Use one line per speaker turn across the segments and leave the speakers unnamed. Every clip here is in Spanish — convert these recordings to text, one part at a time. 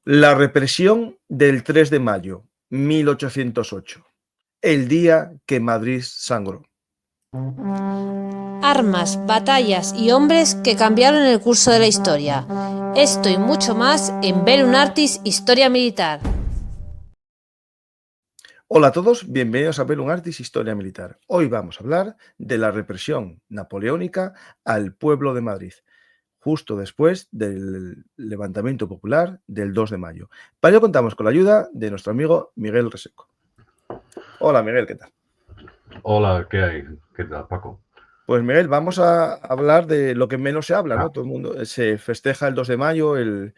La represión del 3 de mayo, 1808, el día que Madrid sangró.
Armas, batallas y hombres que cambiaron el curso de la historia. Esto y mucho más en Velum Artis Historia Militar.
Hola a todos, bienvenidos a Velum Artis Historia Militar. Hoy vamos a hablar de la represión napoleónica al pueblo de Madrid, justo después del levantamiento popular del 2 de mayo. Para ello contamos con la ayuda de nuestro amigo Miguel Reseco. Hola Miguel, ¿qué tal?
Hola, ¿qué hay? ¿Qué tal, Paco?
Pues Miguel, vamos a hablar de lo que menos se habla, ¿no? Todo el mundo se festeja el 2 de mayo, el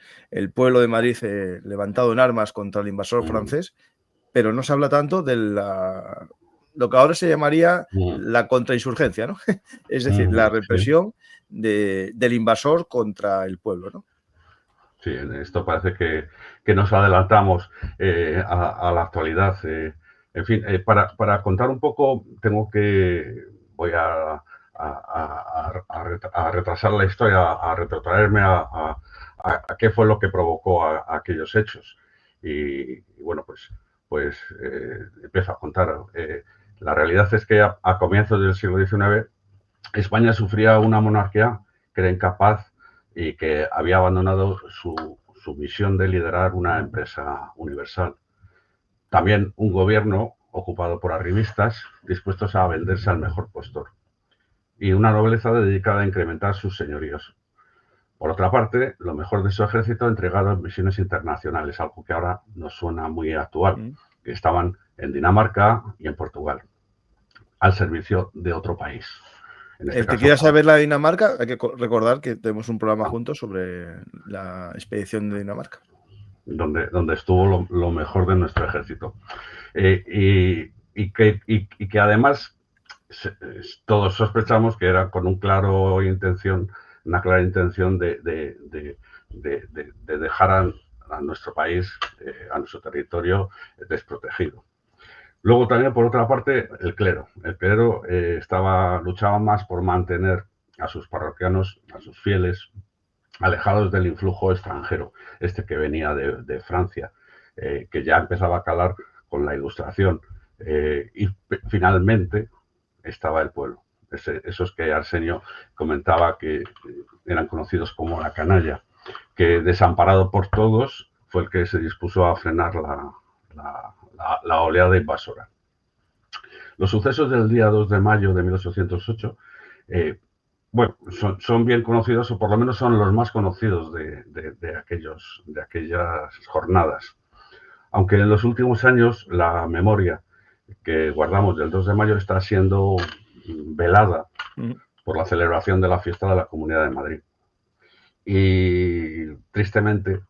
pueblo de Madrid levantado en armas contra el invasor francés, pero no se habla tanto de lo que ahora se llamaría la contrainsurgencia, ¿no? Es decir, la represión del invasor contra el pueblo, ¿no?
Sí, en esto parece que nos adelantamos a la actualidad. En fin, para contar un poco, voy a retrasar la historia, a retrotraerme a qué fue lo que provocó a aquellos hechos. Y bueno, pues empiezo a contar. La realidad es que a comienzos del siglo XIX, España sufría una monarquía que era incapaz y que había abandonado su misión de liderar una empresa universal. También un gobierno ocupado por arribistas dispuestos a venderse al mejor postor. Y una nobleza dedicada a incrementar sus señoríos. Por otra parte, lo mejor de su ejército entregado en misiones internacionales, algo que ahora nos suena muy actual, que estaban en Dinamarca y en Portugal, al servicio de otro país.
El que quiera saber la Dinamarca, hay que recordar que tenemos un programa juntos sobre la expedición de Dinamarca.
Donde estuvo lo mejor de nuestro ejército. Y que además todos sospechamos que era con una clara intención de dejar a nuestro país, a nuestro territorio desprotegido. Luego también, por otra parte, el clero. El clero luchaba más por mantener a sus parroquianos, a sus fieles, alejados del influjo extranjero, que venía de Francia, que ya empezaba a calar con la Ilustración. Y finalmente estaba el pueblo. Esos que Arsenio comentaba que eran conocidos como la canalla, que desamparado por todos fue el que se dispuso a frenar la oleada invasora. Los sucesos del día 2 de mayo de 1808 bueno, son bien conocidos, o por lo menos son los más conocidos de aquellas jornadas. Aunque en los últimos años la memoria que guardamos del 2 de mayo está siendo velada por la celebración de la fiesta de la Comunidad de Madrid. Y tristemente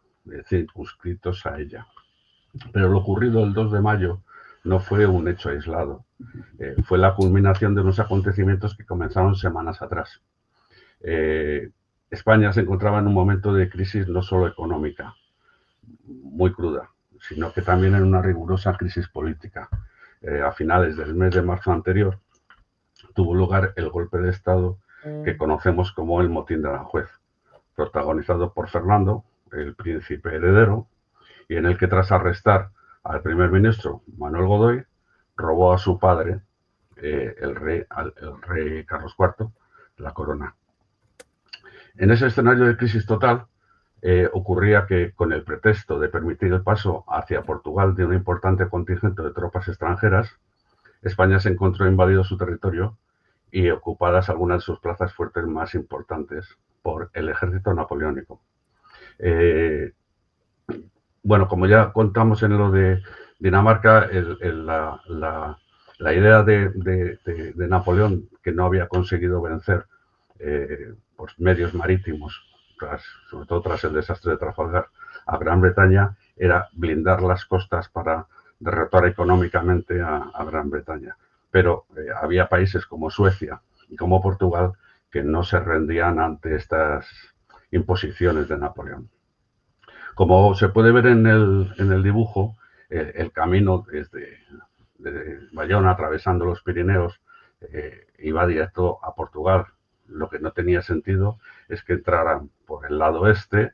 circunscritos a ella. Pero lo ocurrido el 2 de mayo no fue un hecho aislado. Fue la culminación de unos acontecimientos que comenzaron semanas atrás. España se encontraba en un momento de crisis no solo económica, muy cruda, sino que también en una rigurosa crisis política. A finales del mes de marzo anterior tuvo lugar el golpe de Estado que conocemos como el Motín de Aranjuez, protagonizado por Fernando, el príncipe heredero, y en el que tras arrestar al primer ministro Manuel Godoy, robó a su padre, el rey Carlos IV, la corona. En ese escenario de crisis total, ocurría que, con el pretexto de permitir el paso hacia Portugal de un importante contingente de tropas extranjeras, España se encontró invadido su territorio y ocupadas algunas de sus plazas fuertes más importantes por el ejército napoleónico. Bueno, como ya contamos en lo de Dinamarca, la idea de Napoleón, que no había conseguido vencer por medios marítimos, sobre todo tras el desastre de Trafalgar, a Gran Bretaña, era blindar las costas para derrotar económicamente a Gran Bretaña. Pero había países como Suecia y como Portugal que no se rendían ante estas imposiciones de Napoleón. Como se puede ver en el dibujo, el camino desde Bayona, atravesando los Pirineos, iba directo a Portugal. Lo que no tenía sentido es que entraran por el lado este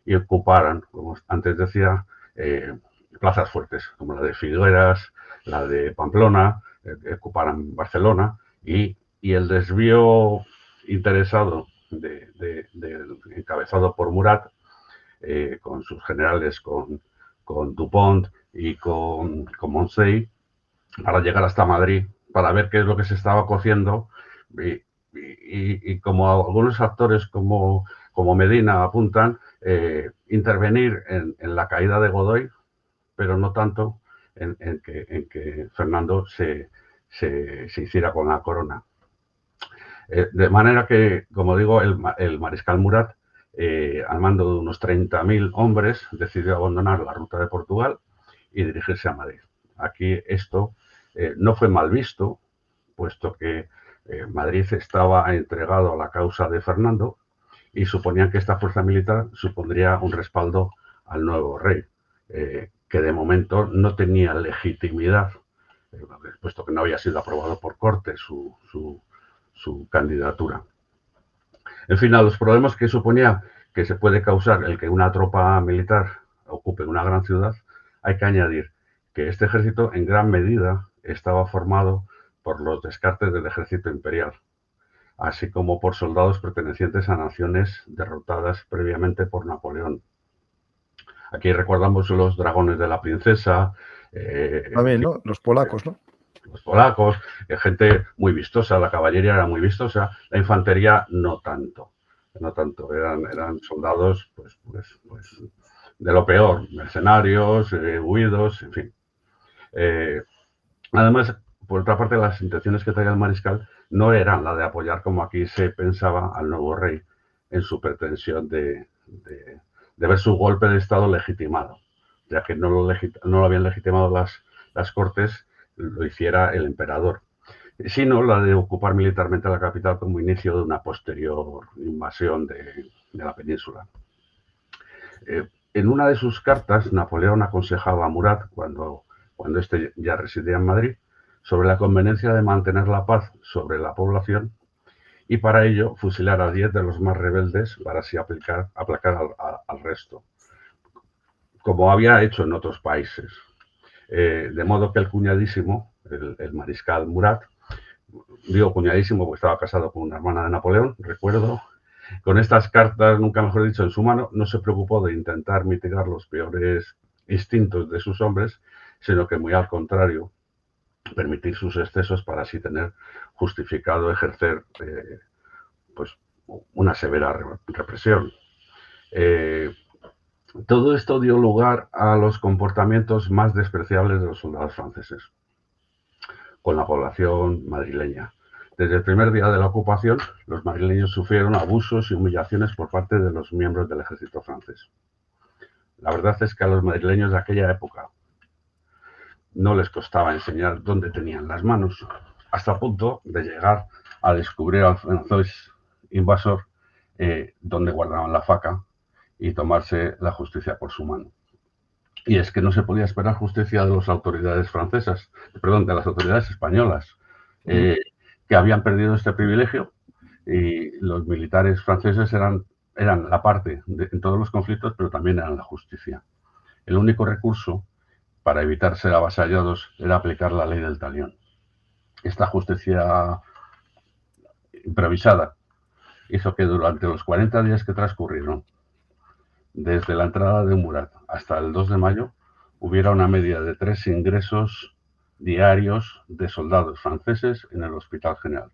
y ocuparan, como antes decía, plazas fuertes, como la de Figueras, la de Pamplona, ocuparan Barcelona, y el desvío interesado encabezado por Murat, con sus generales, con Dupont y con Moncey, para llegar hasta Madrid, para ver qué es lo que se estaba cociendo, y como algunos actores como Medina apuntan, intervenir en la caída de Godoy, pero no tanto en que Fernando se hiciera con la corona. De manera que, como digo, el mariscal Murat, al mando de unos 30.000 hombres, decidió abandonar la ruta de Portugal y dirigirse a Madrid. Aquí esto no fue mal visto, puesto que Madrid estaba entregado a la causa de Fernando y suponían que esta fuerza militar supondría un respaldo al nuevo rey, que de momento no tenía legitimidad, puesto que no había sido aprobado por Cortes su candidatura. En fin, a los problemas que suponía que se puede causar el que una tropa militar ocupe una gran ciudad, hay que añadir que este ejército en gran medida estaba formado por los descartes del ejército imperial, así como por soldados pertenecientes a naciones derrotadas previamente por Napoleón. Aquí recordamos los dragones de la princesa.
También, ¿no? Los polacos, ¿no?
Los polacos, gente muy vistosa, la caballería era muy vistosa, la infantería no tanto, eran soldados pues de lo peor, mercenarios, huidos, en fin. Además, por otra parte, las intenciones que traía el mariscal no eran la de apoyar, como aquí se pensaba, al nuevo rey en su pretensión de ver su golpe de estado legitimado, ya que no lo habían legitimado las Cortes, lo hiciera el emperador, sino la de ocupar militarmente la capital como inicio de una posterior invasión de la península. En una de sus cartas, Napoleón aconsejaba a Murat, cuando éste ya residía en Madrid, sobre la conveniencia de mantener la paz sobre la población y para ello fusilar a 10 de los más rebeldes para así aplacar al resto, como había hecho en otros países. De modo que el cuñadísimo, el mariscal Murat, digo cuñadísimo porque estaba casado con una hermana de Napoleón, recuerdo, con estas cartas, nunca mejor dicho, en su mano, no se preocupó de intentar mitigar los peores instintos de sus hombres, sino que muy al contrario, permitir sus excesos para así tener justificado ejercer pues una severa represión. Todo esto dio lugar a los comportamientos más despreciables de los soldados franceses con la población madrileña. Desde el primer día de la ocupación, los madrileños sufrieron abusos y humillaciones por parte de los miembros del ejército francés. La verdad es que a los madrileños de aquella época no les costaba enseñar dónde tenían las manos, hasta el punto de llegar a descubrir al francés invasor dónde guardaban la faca y tomarse la justicia por su mano. Y es que no se podía esperar justicia de las autoridades francesas, de las autoridades españolas, que habían perdido este privilegio, y los militares franceses eran la parte en todos los conflictos, pero también eran la justicia. El único recurso para evitar ser avasallados era aplicar la ley del talión. Esta justicia improvisada hizo que durante los 40 días que transcurrieron desde la entrada de Murat hasta el 2 de mayo, hubiera una media de 3 ingresos diarios de soldados franceses en el Hospital General,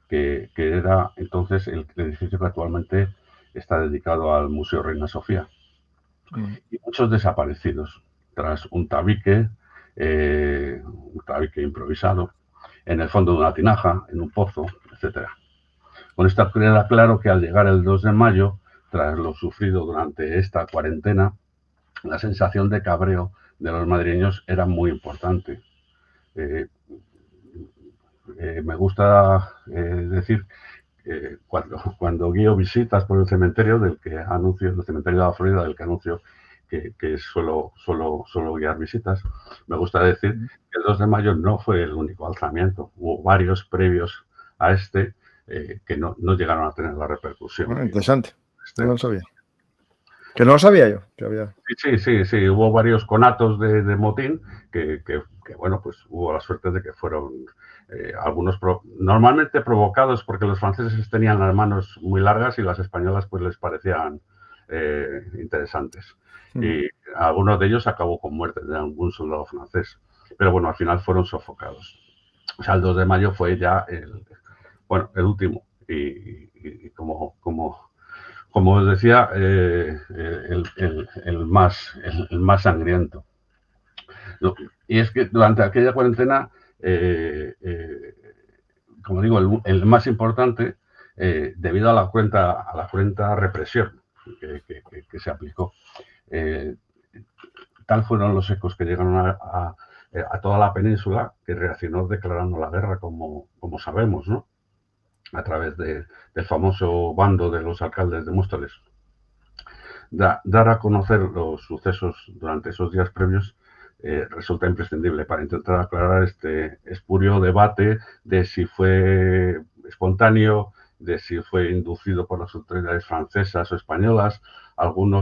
que era entonces el edificio que actualmente está dedicado al Museo Reina Sofía. Y muchos desaparecidos, tras un tabique improvisado, en el fondo de una tinaja, en un pozo, etc. Con esto queda claro que al llegar el 2 de mayo, tras lo sufrido durante esta cuarentena, la sensación de cabreo de los madrileños era muy importante. Me gusta decir que cuando guío visitas por el cementerio del cementerio de la Florida, del que anuncio que suelo guiar visitas, me gusta decir que el 2 de mayo no fue el único alzamiento. Hubo varios previos a este que no llegaron a tener la repercusión.
Interesante. No lo sabía. Que no lo sabía yo. Que había...
Sí, hubo varios conatos de motín que, bueno, pues hubo la suerte de que fueron algunos normalmente provocados porque los franceses tenían las manos muy largas y las españolas pues les parecían interesantes. Y algunos de ellos acabó con muerte de algún soldado francés. Pero bueno, al final fueron sofocados. O sea, el 2 de mayo fue ya el último. Y como os decía, el más sangriento. ¿No? Y es que durante aquella cuarentena, como digo, el más importante, debido a la cruenta represión que se aplicó. Tal fueron los ecos que llegaron a toda la península, que reaccionó declarando la guerra, como sabemos, ¿no? A través del famoso bando de los alcaldes de Móstoles. Dar a conocer los sucesos durante esos días previos resulta imprescindible para intentar aclarar este espurio debate de si fue espontáneo, de si fue inducido por las autoridades francesas o españolas. Algún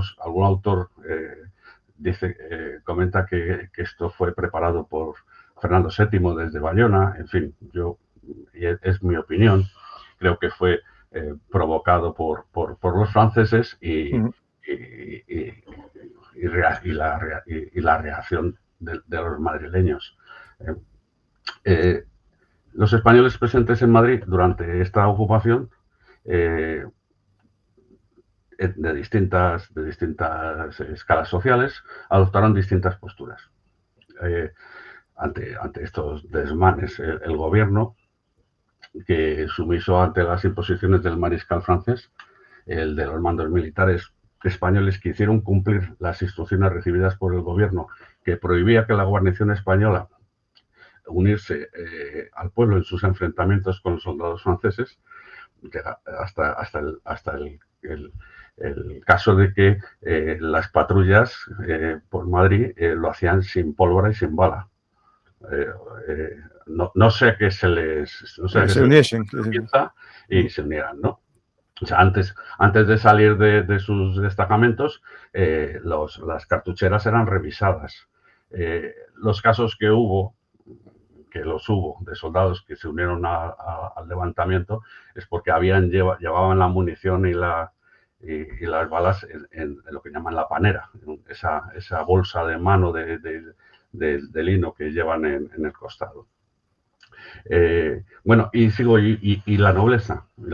autor comenta que esto fue preparado por Fernando VII desde Bayona. En fin, es mi opinión, creo que fue provocado por los franceses y la reacción de los madrileños. Los españoles presentes en Madrid durante esta ocupación de distintas escalas sociales adoptaron distintas posturas. Ante estos desmanes, el gobierno, que sumiso ante las imposiciones del mariscal francés, el de los mandos militares españoles, que hicieron cumplir las instrucciones recibidas por el gobierno, que prohibía que la guarnición española unirse al pueblo en sus enfrentamientos con los soldados franceses, hasta el caso de que las patrullas por Madrid lo hacían sin pólvora y sin bala. No sé qué se les
uniesen
y se unieran, ¿no? O sea, antes de salir de sus destacamentos, las cartucheras eran revisadas. Los casos que los hubo de soldados que se unieron al levantamiento, es porque llevaban la munición y las balas en lo que llaman la panera, esa bolsa de mano de lino que llevan en el costado. Y la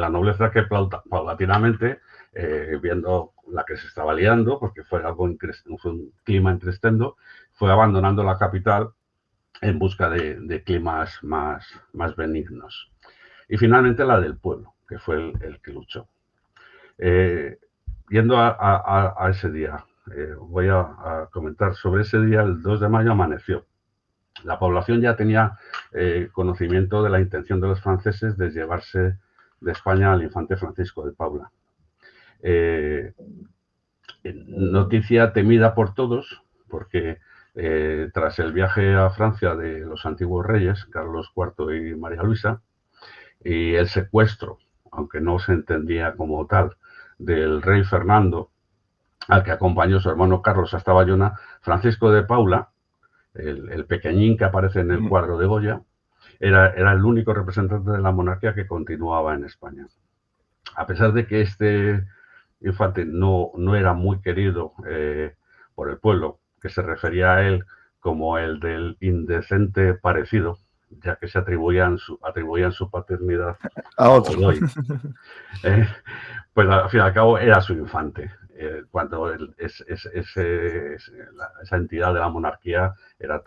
nobleza que paulatinamente, viendo la que se estaba liando, porque fue un clima en crescendo, fue abandonando la capital en busca de climas más benignos. Y finalmente la del pueblo, que fue el que luchó. Yendo a ese día, voy a comentar sobre ese día. El 2 de mayo amaneció. La población ya tenía conocimiento de la intención de los franceses de llevarse de España al infante Francisco de Paula. Noticia temida por todos, porque tras el viaje a Francia de los antiguos reyes, Carlos IV y María Luisa, y el secuestro, aunque no se entendía como tal, del rey Fernando, al que acompañó su hermano Carlos hasta Bayona, Francisco de Paula, el pequeñín que aparece en el cuadro de Goya, era el único representante de la monarquía que continuaba en España. A pesar de que este infante no era muy querido por el pueblo, que se refería a él como el del indecente parecido, ya que se atribuían su paternidad
a otro.
Godoy. Pues al fin y al cabo era su infante, cuando esa entidad de la monarquía era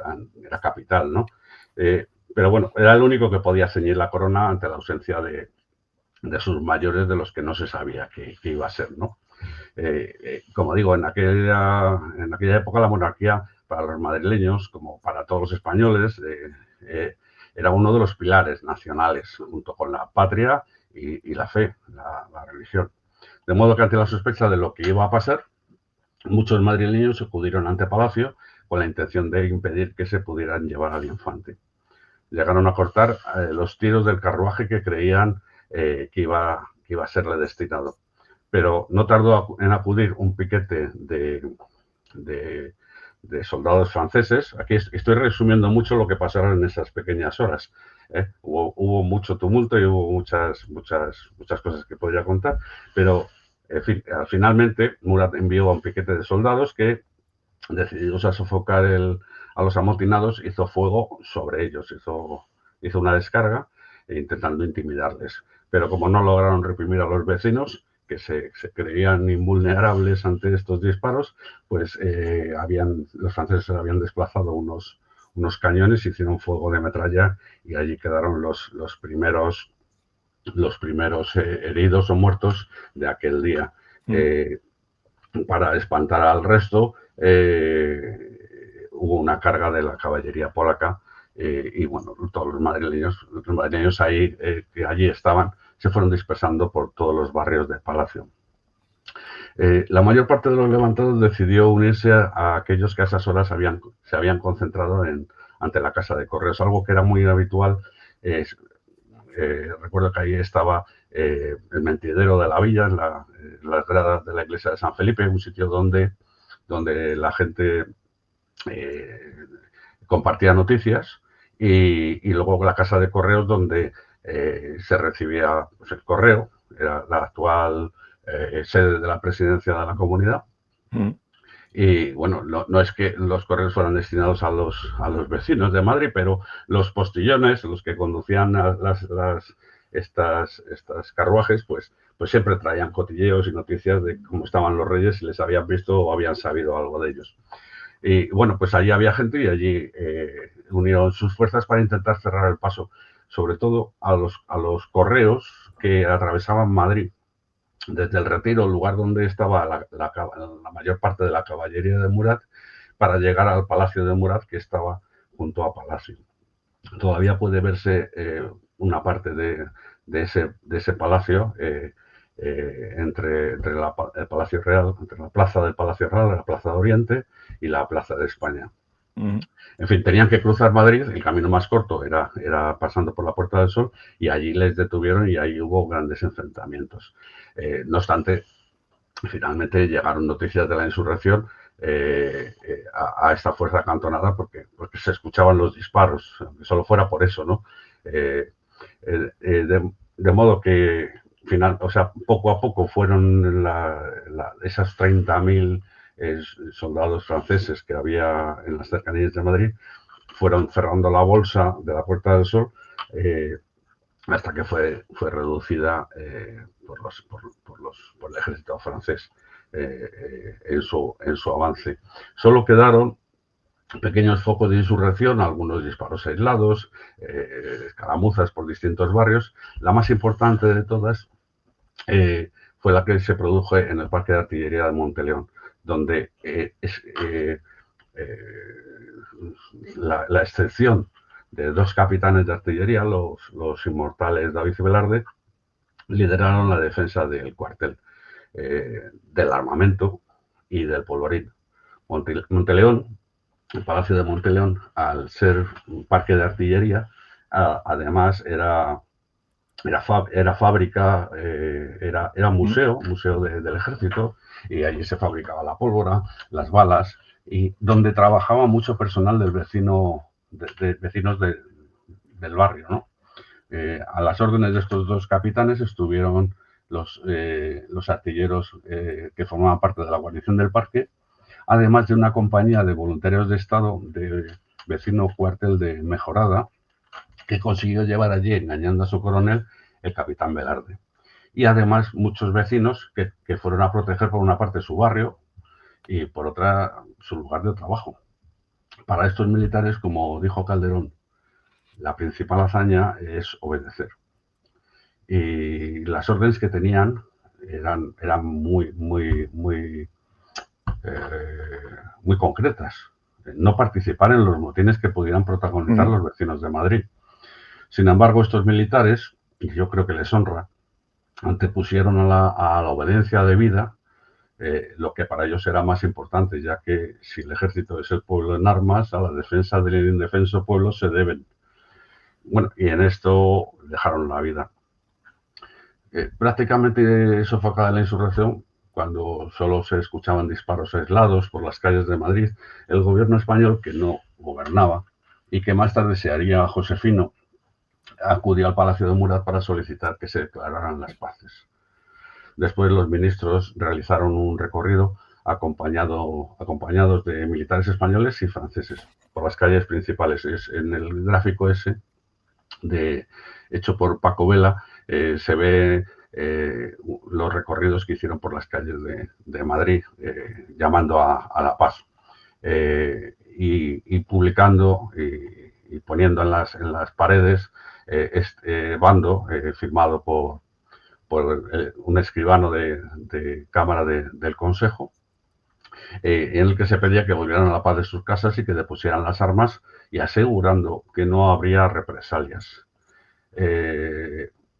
capital, ¿no? Pero bueno, era el único que podía ceñir la corona ante la ausencia de sus mayores, de los que no se sabía qué iba a ser, ¿no? Como digo, en aquella época la monarquía, para los madrileños, como para todos los españoles, era uno de los pilares nacionales, junto con la patria y la fe, la religión. De modo que ante la sospecha de lo que iba a pasar, muchos madrileños acudieron ante Palacio con la intención de impedir que se pudieran llevar al infante. Llegaron a cortar los tiros del carruaje que creían que iba a serle destinado. pero no tardó en acudir un piquete de soldados franceses. Aquí estoy resumiendo mucho lo que pasaron en esas pequeñas horas. Hubo mucho tumulto y hubo muchas cosas que podría contar, pero en fin, finalmente Murat envió a un piquete de soldados que, decididos a sofocar a los amotinados, hizo fuego sobre ellos, hizo una descarga intentando intimidarles. Pero como no lograron reprimir a los vecinos, que se creían invulnerables ante estos disparos, pues los franceses habían desplazado unos cañones, hicieron fuego de metralla y allí quedaron los primeros heridos o muertos de aquel día. Para espantar al resto, hubo una carga de la caballería polaca y bueno, todos los madrileños ahí, que allí estaban, se fueron dispersando por todos los barrios del Palacio. La mayor parte de los levantados decidió unirse a aquellos que a esas horas se habían concentrado ante la Casa de Correos, algo que era muy habitual. Recuerdo que ahí estaba el mentidero de la villa, en las gradas de la iglesia de San Felipe, un sitio donde la gente compartía noticias, y luego la Casa de Correos, donde se recibía pues, el correo, era la actual sede de la presidencia de la comunidad. Y bueno, no es que los correos fueran destinados a los vecinos de Madrid, pero los postillones, los que conducían estas carruajes, pues siempre traían cotilleos y noticias de cómo estaban los reyes, si les habían visto o habían sabido algo de ellos. Y bueno, pues allí había gente y allí unieron sus fuerzas para intentar cerrar el paso, sobre todo a los correos que atravesaban Madrid desde el Retiro, el lugar donde estaba la mayor parte de la caballería de Murat, para llegar al Palacio de Murat, que estaba junto a Palacio. Todavía puede verse una parte de ese palacio entre el Palacio Real, entre la plaza del Palacio Real, la Plaza de Oriente y la Plaza de España. En fin, tenían que cruzar Madrid, el camino más corto era pasando por la Puerta del Sol, y allí les detuvieron y ahí hubo grandes enfrentamientos. No obstante, finalmente llegaron noticias de la insurrección a esta fuerza acantonada porque se escuchaban los disparos, aunque solo fuera por eso, ¿no? De modo que poco a poco fueron esas 30.000 soldados franceses que había en las cercanías de Madrid, fueron cerrando la bolsa de la Puerta del Sol hasta que fue reducida por el ejército francés en su avance. Solo quedaron pequeños focos de insurrección, algunos disparos aislados, escaramuzas por distintos barrios. La más importante de todas fue la que se produjo en el Parque de Artillería de Monteleón, donde la excepción de dos capitanes de artillería, los inmortales David y Velarde, lideraron la defensa del cuartel, del armamento y del polvorín. Monteleón, el Palacio de Monteleón, al ser un parque de artillería, además era fábrica, era museo del ejército, y allí se fabricaba la pólvora, las balas, y donde trabajaba mucho personal del vecinos del barrio, ¿no? A las órdenes de estos dos capitanes estuvieron los artilleros que formaban parte de la guarnición del parque, además de una compañía de voluntarios de Estado del vecino cuartel de Mejorada, que consiguió llevar allí, engañando a su coronel, el capitán Velarde. Y además muchos vecinos que fueron a proteger por una parte su barrio y por otra su lugar de trabajo. Para estos militares, como dijo Calderón, la principal hazaña es obedecer. Y las órdenes que tenían eran muy concretas. No participar en los motines que pudieran protagonizar los vecinos de Madrid. Sin embargo, estos militares, y yo creo que les honra, antepusieron a la obediencia debida lo que para ellos era más importante, ya que si el ejército es el pueblo en armas, a la defensa del indefenso pueblo se deben. Bueno, y en esto dejaron la vida. Prácticamente sofocada la insurrección, cuando solo se escuchaban disparos aislados por las calles de Madrid, el gobierno español, que no gobernaba y que más tarde se haría josefino, acudió al Palacio de Murat para solicitar que se declararan las paces. Después los ministros realizaron un recorrido acompañados de militares españoles y franceses por las calles principales. En el gráfico ese hecho por Paco Vela se ve los recorridos que hicieron por las calles de Madrid llamando a la paz y publicando y poniendo en las paredes este bando firmado por un escribano de Cámara del Consejo, en el que se pedía que volvieran a la paz de sus casas y que depusieran las armas y asegurando que no habría represalias.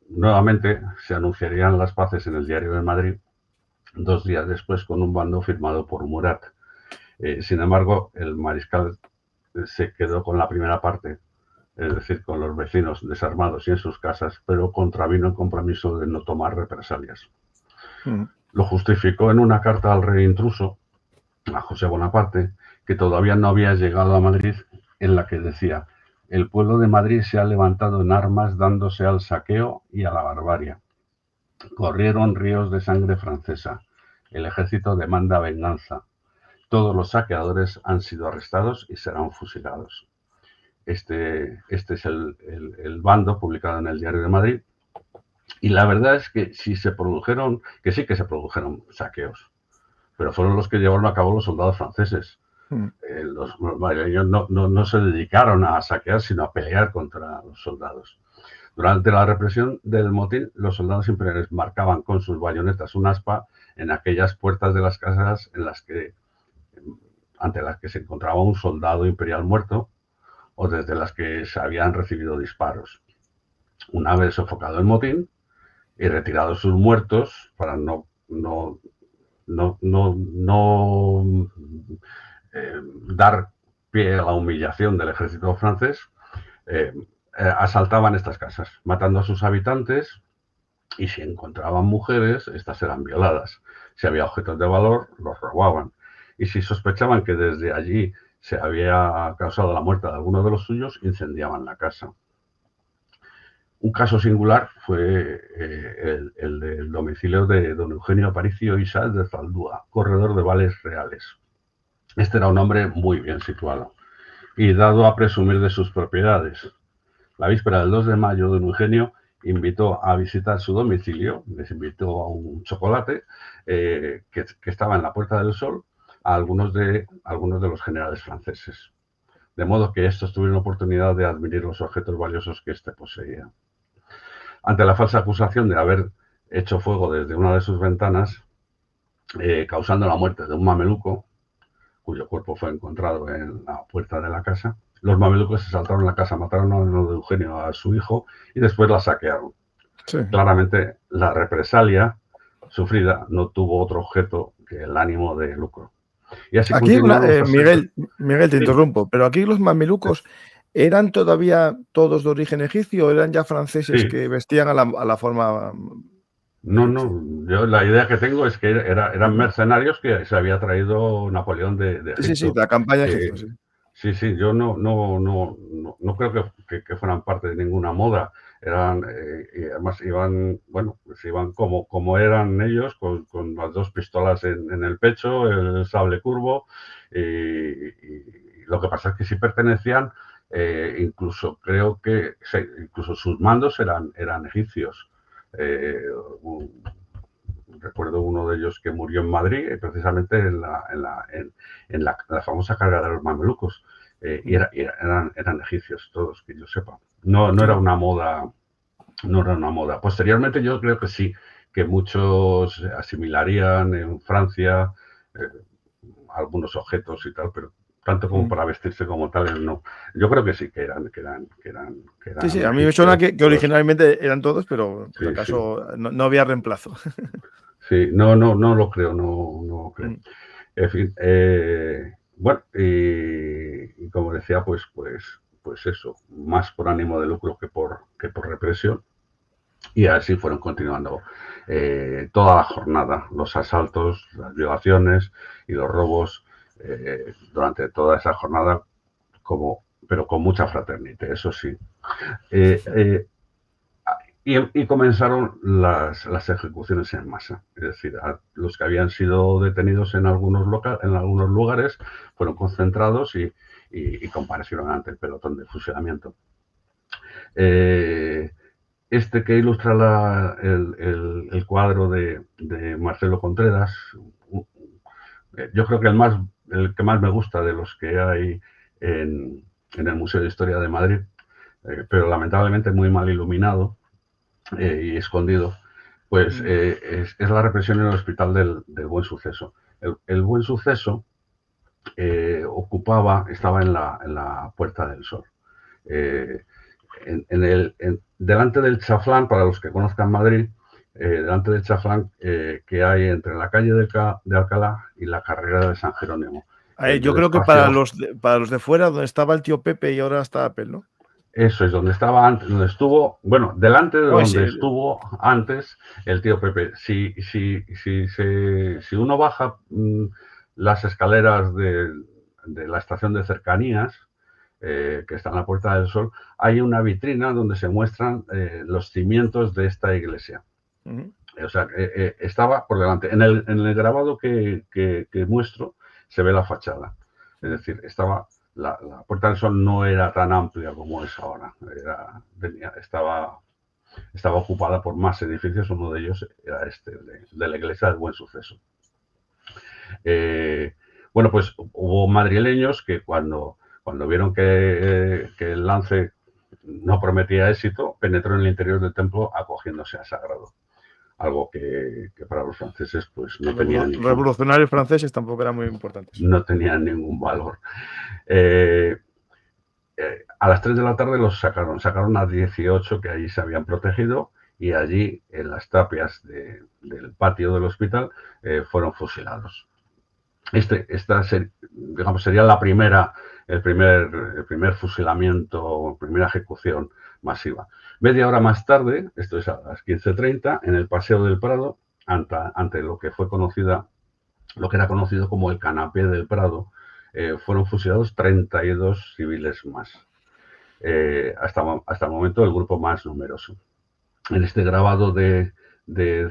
Nuevamente se anunciarían las paces en el Diario de Madrid 2 días después con un bando firmado por Murat. Sin embargo, el mariscal se quedó con la primera parte, es decir, con los vecinos desarmados y en sus casas, pero contravino el compromiso de no tomar represalias. Lo justificó en una carta al rey intruso, a José Bonaparte, que todavía no había llegado a Madrid, en la que decía: el pueblo de Madrid se ha levantado en armas dándose al saqueo y a la barbarie. Corrieron ríos de sangre francesa. El ejército demanda venganza. Todos los saqueadores han sido arrestados y serán fusilados. Este es el bando publicado en el Diario de Madrid. Y la verdad es que sí que se produjeron saqueos, pero fueron los que llevaron a cabo los soldados franceses. Los madrileños no se dedicaron a saquear, sino a pelear contra los soldados. Durante la represión del motín, los soldados imperiales marcaban con sus bayonetas un aspa en aquellas puertas de las casas ante las que se encontraba un soldado imperial muerto o desde las que se habían recibido disparos. Una vez sofocado el motín y retirados sus muertos para no dar pie a la humillación del ejército francés, asaltaban estas casas, matando a sus habitantes, y si encontraban mujeres, estas eran violadas. Si había objetos de valor, los robaban. Y si sospechaban que desde allí se había causado la muerte de alguno de los suyos, incendiaban la casa. Un caso singular fue el del domicilio de don Eugenio Aparicio y Sáez de Zaldúa, corredor de vales reales. Este era un hombre muy bien situado y dado a presumir de sus propiedades. La víspera del 2 de mayo, don Eugenio invitó a visitar su domicilio, les invitó a un chocolate que estaba en la Puerta del Sol a algunos de los generales franceses, de modo que estos tuvieron oportunidad de admirar los objetos valiosos que éste poseía. Ante la falsa acusación de haber hecho fuego desde una de sus ventanas, causando la muerte de un mameluco, cuyo cuerpo fue encontrado en la puerta de la casa, los mamelucos se saltaron la casa, mataron a don Eugenio, a su hijo, y después la saquearon. Sí. Claramente, la represalia sufrida no tuvo otro objeto que el ánimo de lucro.
Y así aquí, Miguel, te interrumpo, pero aquí los mamelucos ¿eran todavía todos de origen egipcio o eran ya franceses que vestían a la forma?
No, yo la idea que tengo es que eran mercenarios que se había traído Napoleón de Egipto.
Sí, de la campaña de Egipto, sí.
Sí, yo no creo que fueran parte de ninguna moda. Y además iban como eran ellos, con las 2 pistolas en el pecho, el sable curvo, y lo que pasa es que sí pertenecían, incluso creo que incluso sus mandos eran egipcios. Recuerdo uno de ellos que murió en Madrid, precisamente en la famosa carga de los mamelucos, y eran egipcios todos, que yo sepa. No era una moda. Posteriormente yo creo que sí, que muchos asimilarían en Francia algunos objetos y tal, pero tanto como para vestirse como tal, no. Yo creo que sí, que eran
sí, a mí me suena que originalmente eran todos, pero por acaso no había reemplazo.
Sí, no lo creo, no creo. En fin, bueno, y como decía, pues eso, más por ánimo de lucro que por represión. Y así fueron continuando toda la jornada, los asaltos, las violaciones y los robos durante toda esa jornada, pero con mucha fraternidad, eso sí. Y comenzaron las ejecuciones en masa. Es decir, los que habían sido detenidos en algunos lugares fueron concentrados y comparecieron ante el pelotón de fusilamiento. Este que ilustra el cuadro de Marcelo Contreras, yo creo que el que más me gusta de los que hay en el Museo de Historia de Madrid, pero lamentablemente muy mal iluminado y escondido, pues es la represión en el Hospital del Buen Suceso. El Buen Suceso estaba en la Puerta del Sol. Delante del Chaflán, para los que conozcan Madrid, delante del Chaflán que hay entre la calle de Alcalá y la carrera de San Jerónimo.
Yo creo que para los de fuera, donde estaba el tío Pepe y ahora está Apple, ¿no?
Eso es, donde estaba antes, donde estuvo, bueno, delante de donde estuvo antes el tío Pepe. Si uno baja las escaleras de la estación de cercanías, que está en la Puerta del Sol, hay una vitrina donde se muestran los cimientos de esta iglesia. O sea, estaba por delante. En el grabado que muestro se ve la fachada. Es decir, la Puerta del Sol no era tan amplia como es ahora. Estaba ocupada por más edificios. Uno de ellos era este, de la iglesia del Buen Suceso. Bueno, pues hubo madrileños que cuando vieron que el lance no prometía éxito, penetró en el interior del templo acogiéndose a sagrado. Algo que para los franceses pues no tenía ningún...
Revolucionarios franceses tampoco eran muy importantes.
No tenían ningún valor. A las 3 de la tarde los sacaron a 18 que allí se habían protegido y allí en las tapias del patio del hospital fueron fusilados. Esta sería el primer fusilamiento, primera ejecución masiva. Media hora más tarde, esto es a las 15:30, en el Paseo del Prado, ante lo que era conocido como el canapé del Prado, fueron fusilados 32 civiles más. Hasta el momento el grupo más numeroso. En este grabado de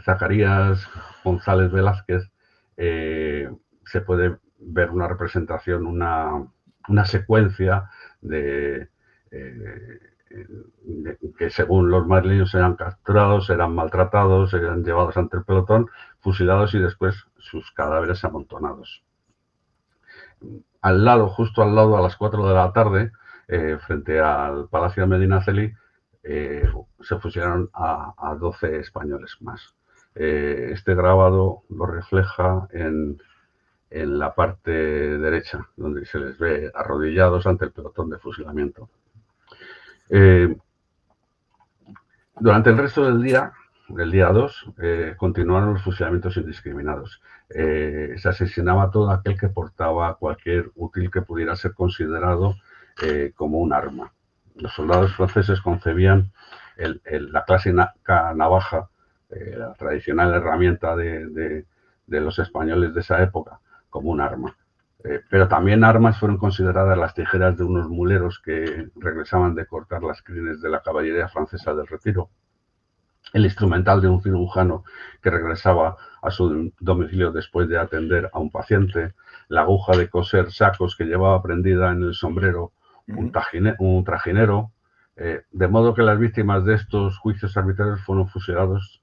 Zacarías González Velázquez se puede ver una representación, una secuencia que según los madrileños eran capturados, eran maltratados, eran llevados ante el pelotón, fusilados y después sus cadáveres amontonados. Justo al lado, a las 4 de la tarde, frente al Palacio de Medinaceli, se fusilaron a 12 españoles más. Este grabado lo refleja en la parte derecha, donde se les ve arrodillados ante el pelotón de fusilamiento. Durante el resto del día 2, continuaron los fusilamientos indiscriminados. Se asesinaba a todo aquel que portaba cualquier útil que pudiera ser considerado como un arma. Los soldados franceses concebían la clásica navaja, la tradicional herramienta de los españoles de esa época, como un arma. Pero también armas fueron consideradas las tijeras de unos muleros que regresaban de cortar las crines de la caballería francesa del Retiro, el instrumental de un cirujano que regresaba a su domicilio después de atender a un paciente, la aguja de coser sacos que llevaba prendida en el sombrero un trajinero, de modo que las víctimas de estos juicios arbitrarios fueron fusilados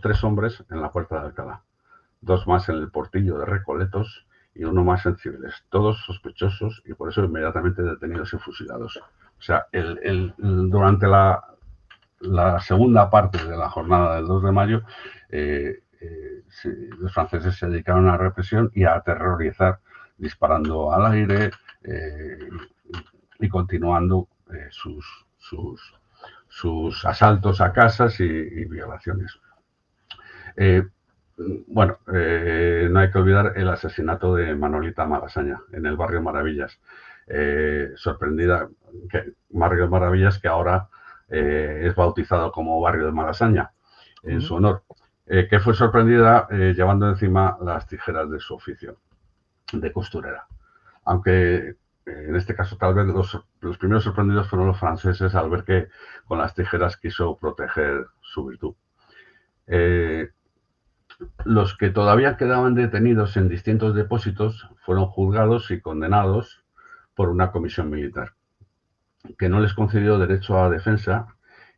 3 hombres en la Puerta de Alcalá, 2 más en el Portillo de Recoletos y 1 más en Cibeles, todos sospechosos y por eso inmediatamente detenidos y fusilados. O sea, durante la segunda parte de la jornada del 2 de mayo, los franceses se dedicaron a la represión y a aterrorizar, disparando al aire y continuando sus asaltos a casas y violaciones. No hay que olvidar el asesinato de Manolita Malasaña en el barrio Maravillas. Barrio Maravillas que ahora es bautizado como barrio de Malasaña en su honor, que fue sorprendida llevando encima las tijeras de su oficio de costurera. Aunque en este caso tal vez los primeros sorprendidos fueron los franceses al ver que con las tijeras quiso proteger su virtud. Los que todavía quedaban detenidos en distintos depósitos fueron juzgados y condenados por una comisión militar, que no les concedió derecho a defensa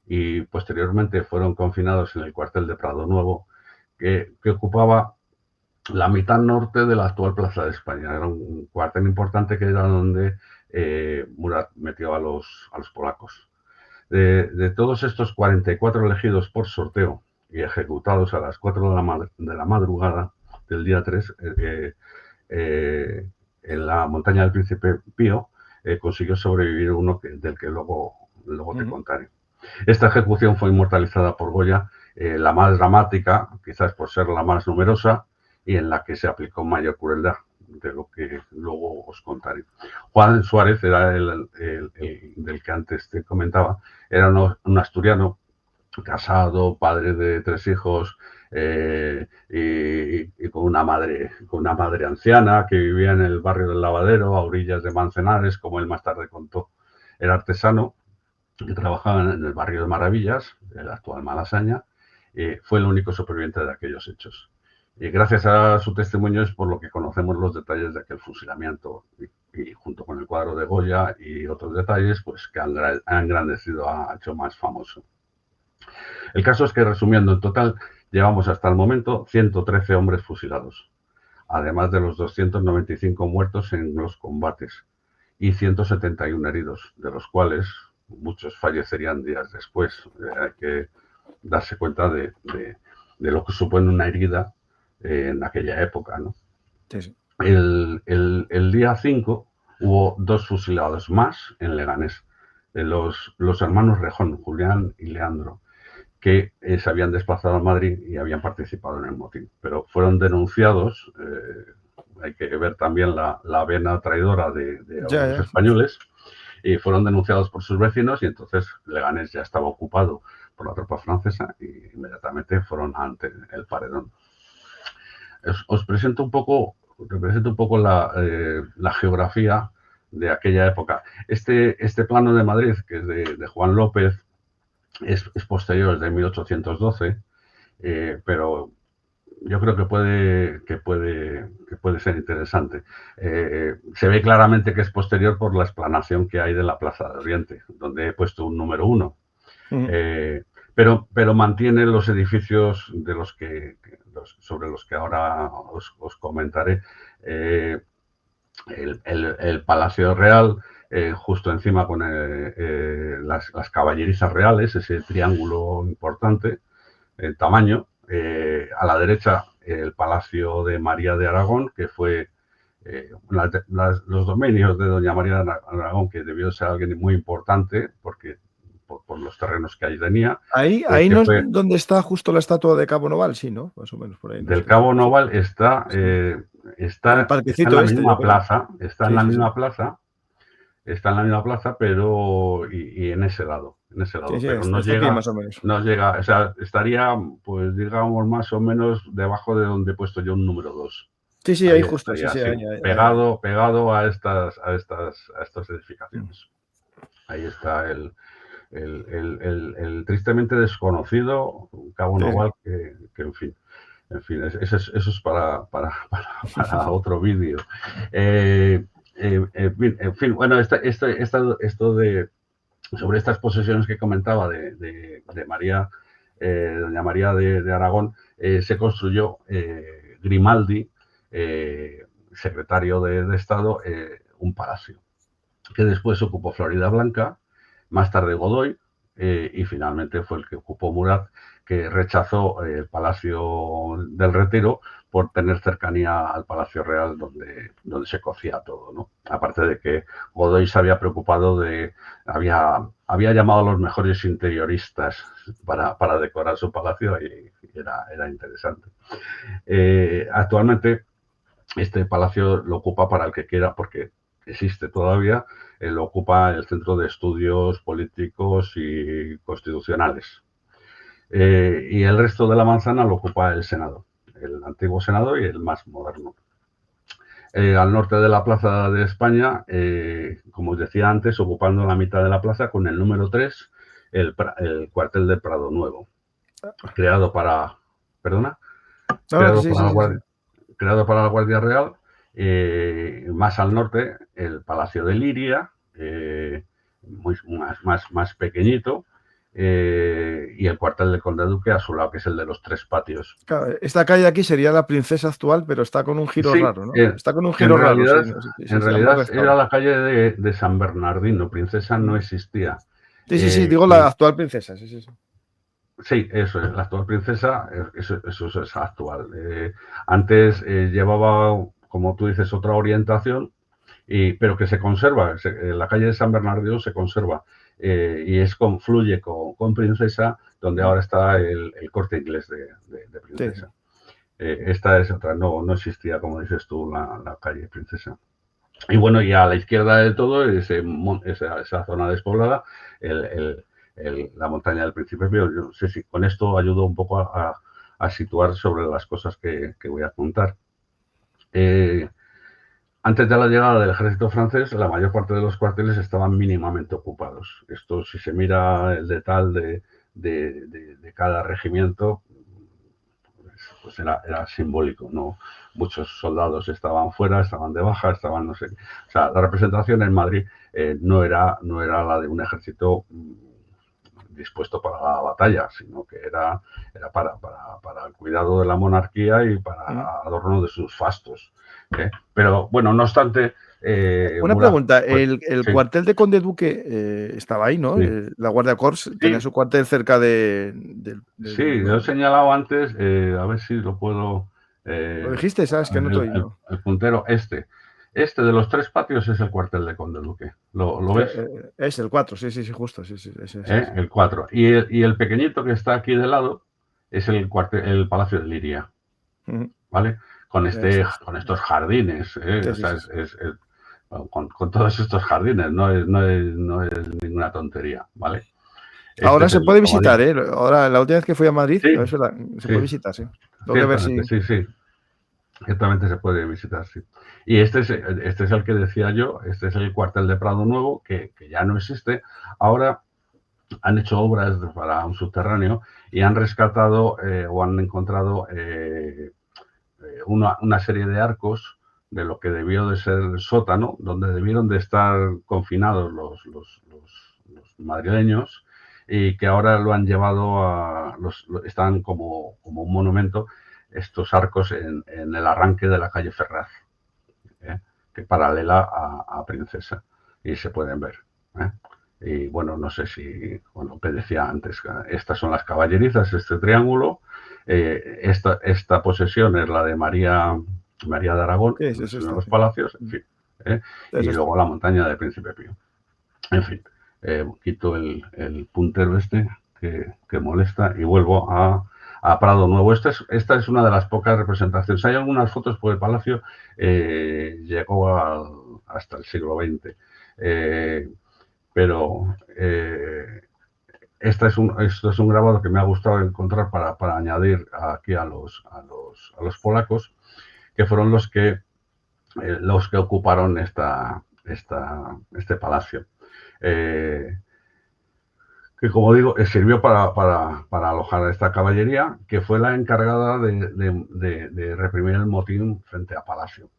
y posteriormente fueron confinados en el cuartel de Prado Nuevo, que ocupaba la mitad norte de la actual Plaza de España. Era un cuartel importante que era donde Murat metió a los polacos. De todos estos 44 elegidos por sorteo y ejecutados a las 4 de la madrugada del día 3, en la montaña del Príncipe Pío, consiguió sobrevivir uno del que luego te contaré. Esta ejecución fue inmortalizada por Goya, la más dramática, quizás por ser la más numerosa, y en la que se aplicó mayor crueldad, de lo que luego os contaré. Juan Suárez era el del que antes te comentaba, era un asturiano casado, padre de 3 hijos y con una madre anciana que vivía en el barrio del Lavadero, a orillas de Manzanares, como él más tarde contó. Era artesano que trabajaba en el barrio de Maravillas, el actual Malasaña, fue el único superviviente de aquellos hechos. Y gracias a su testimonio es por lo que conocemos los detalles de aquel fusilamiento y junto con el cuadro de Goya y otros detalles, pues que han engrandecido, ha hecho más famoso. El caso es que, resumiendo, en total llevamos hasta el momento 113 hombres fusilados, además de los 295 muertos en los combates y 171 heridos, de los cuales muchos fallecerían días después. Hay que darse cuenta de lo que supone una herida en aquella época, ¿no?
Sí, sí.
El día 5 hubo 2 fusilados más en Leganés, los hermanos Rejón, Julián y Leandro, que se habían desplazado a Madrid y habían participado en el motín, pero fueron denunciados. Hay que ver también la vena traidora de los españoles, y fueron denunciados por sus vecinos, y entonces Leganés ya estaba ocupado por la tropa francesa y inmediatamente fueron ante el paredón. Os presento un poco la geografía de aquella época. Este plano de Madrid, que es de Juan López, es posterior, es de 1812, pero yo creo que puede ser interesante. Se ve claramente que es posterior por la explanación que hay de la Plaza de Oriente, donde he puesto un número 1. Pero mantiene los edificios sobre los que ahora os comentaré. El Palacio Real, justo encima con las caballerizas reales, ese triángulo importante en tamaño. A la derecha, el Palacio de María de Aragón, que fue los dominios de doña María de Aragón, que debió ser alguien muy importante porque por los terrenos que allí tenía.
Ahí no es donde está justo la estatua de Cabo Noval, sí, ¿no? Más o menos por ahí.
Del Cabo Noval está en la misma plaza, está en la misma plaza, pero y en ese lado,
Sí,
pero no
llega, aquí, más o menos.
No llega, o sea, estaría, pues digamos, más o menos debajo de donde he puesto yo un número 2.
Sí, ahí justo,
estaría, sí, pegado a estas edificaciones. Ahí está el tristemente desconocido Cabo Noval, que en fin, eso es para otro vídeo. En fin, bueno, esto sobre estas posesiones que comentaba de María, doña María de Aragón, se construyó Grimaldi, secretario de Estado, un palacio, que después ocupó Florida Blanca, más tarde Godoy, y finalmente fue el que ocupó Murat, que rechazó el Palacio del Retiro por tener cercanía al Palacio Real, donde se cocía todo, ¿no? Aparte de que Godoy se había preocupado había llamado a los mejores interioristas para decorar su palacio, y era interesante. Actualmente este palacio lo ocupa, para el que quiera, porque existe todavía, lo ocupa el Centro de Estudios Políticos y Constitucionales. Y el resto de la manzana lo ocupa el Senado, el antiguo Senado y el más moderno. Al norte de la Plaza de España, como os decía antes, ocupando la mitad de la plaza con el número 3, el cuartel de Prado Nuevo, creado para... ¿Perdona?
No, sí, sí, sí.
Creado para la Guardia Real. Más al norte, el Palacio de Liria, más pequeñito, y el cuartel del Conde Duque a su lado, que es el de los 3 patios.
Claro, esta calle aquí sería la Princesa actual, pero está con un giro raro, ¿no? Está con un giro
en
raro.
Realidad,
Sí, no sé,
en realidad era la calle de San Bernardino. Princesa no existía.
Sí, digo la actual Princesa, sí.
Sí, eso es, la actual Princesa, eso es actual. Antes llevaba, como tú dices, otra orientación, pero que se conserva. La calle de San Bernardino se conserva y confluye con Princesa, donde ahora está el Corte Inglés de Princesa. Sí. Esta es otra, no existía, como dices tú, la calle Princesa. Y bueno, y a la izquierda de todo, esa zona despoblada, la montaña del Príncipe Pío. Yo no sé si con esto ayudo un poco a situar sobre las cosas que voy a contar. Antes de la llegada del ejército francés, la mayor parte de los cuarteles estaban mínimamente ocupados. Esto, si se mira el detalle de cada regimiento, pues era simbólico, ¿no? Muchos soldados estaban fuera, estaban de baja, estaban no sé. O sea, la representación en Madrid no era la de un ejército dispuesto para la batalla, sino que era para el cuidado de la monarquía y para adorno de sus fastos. Pero bueno, no obstante...
Una pregunta, el
sí.
cuartel de Conde Duque estaba ahí, ¿no?
Sí.
La Guardia Corps tenía su cuartel cerca de...
Sí, lo he señalado antes, a ver si lo puedo...
¿Lo dijiste? ¿Sabes que no te oí?
El puntero este de los 3 patios es el cuartel de Conde Duque. ¿Lo ves?
Es el 4, sí, justo. Sí,
el 4. Y el pequeñito que está aquí de lado es el Palacio de Liria. ¿Vale? Con estos jardines. Con todos estos jardines. No es ninguna tontería. ¿Vale?
Ahora se puede visitar, ¿eh? Ahora, la última vez que fui a Madrid,
sí,
es verdad, se puede visitar, sí.
Sí. Ciertamente se puede visitar, sí. Y este es el que decía yo, este es el cuartel de Prado Nuevo, que ya no existe. Ahora han hecho obras para un subterráneo y han rescatado o han encontrado una serie de arcos de lo que debió de ser el sótano, donde debieron de estar confinados los madrileños, y que ahora lo han llevado están como un monumento, estos arcos en el arranque de la calle Ferraz, que paralela a Princesa, y se pueden ver. Y bueno, no sé si, que decía antes, estas son las caballerizas, este triángulo, esta posesión es la de María de Aragón, en los palacios, en fin, y luego la montaña del Príncipe Pío. En fin, quito el puntero que molesta y vuelvo a Prado Nuevo. Esta es una de las pocas representaciones. Hay algunas fotos, porque el palacio llegó hasta el siglo XX. Pero esto es un grabado que me ha gustado encontrar para añadir aquí a los polacos, que fueron los que ocuparon este palacio. Que, como digo, sirvió para alojar a esta caballería, que fue la encargada de reprimir el motín frente a Palacio.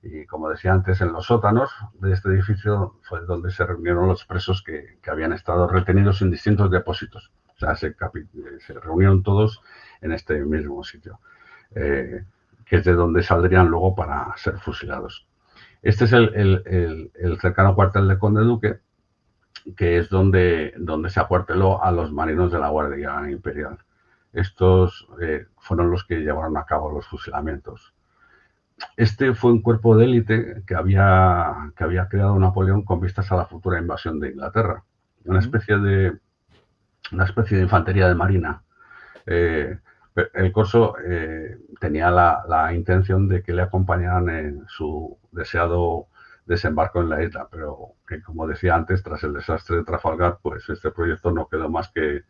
Y como decía antes, en los sótanos de este edificio fue donde se reunieron los presos que habían estado retenidos en distintos depósitos. O sea, se reunieron todos en este mismo sitio, que es de donde saldrían luego para ser fusilados. Este es el cercano cuartel de Conde Duque, que es donde se acuarteló a los marinos de la Guardia Imperial. Estos fueron los que llevaron a cabo los fusilamientos. Este fue un cuerpo de élite que había creado Napoleón con vistas a la futura invasión de Inglaterra. Una especie de infantería de marina. El corso tenía la intención de que le acompañaran en su deseado desembarco en la isla, pero que, como decía antes, tras el desastre de Trafalgar, pues este proyecto no quedó más que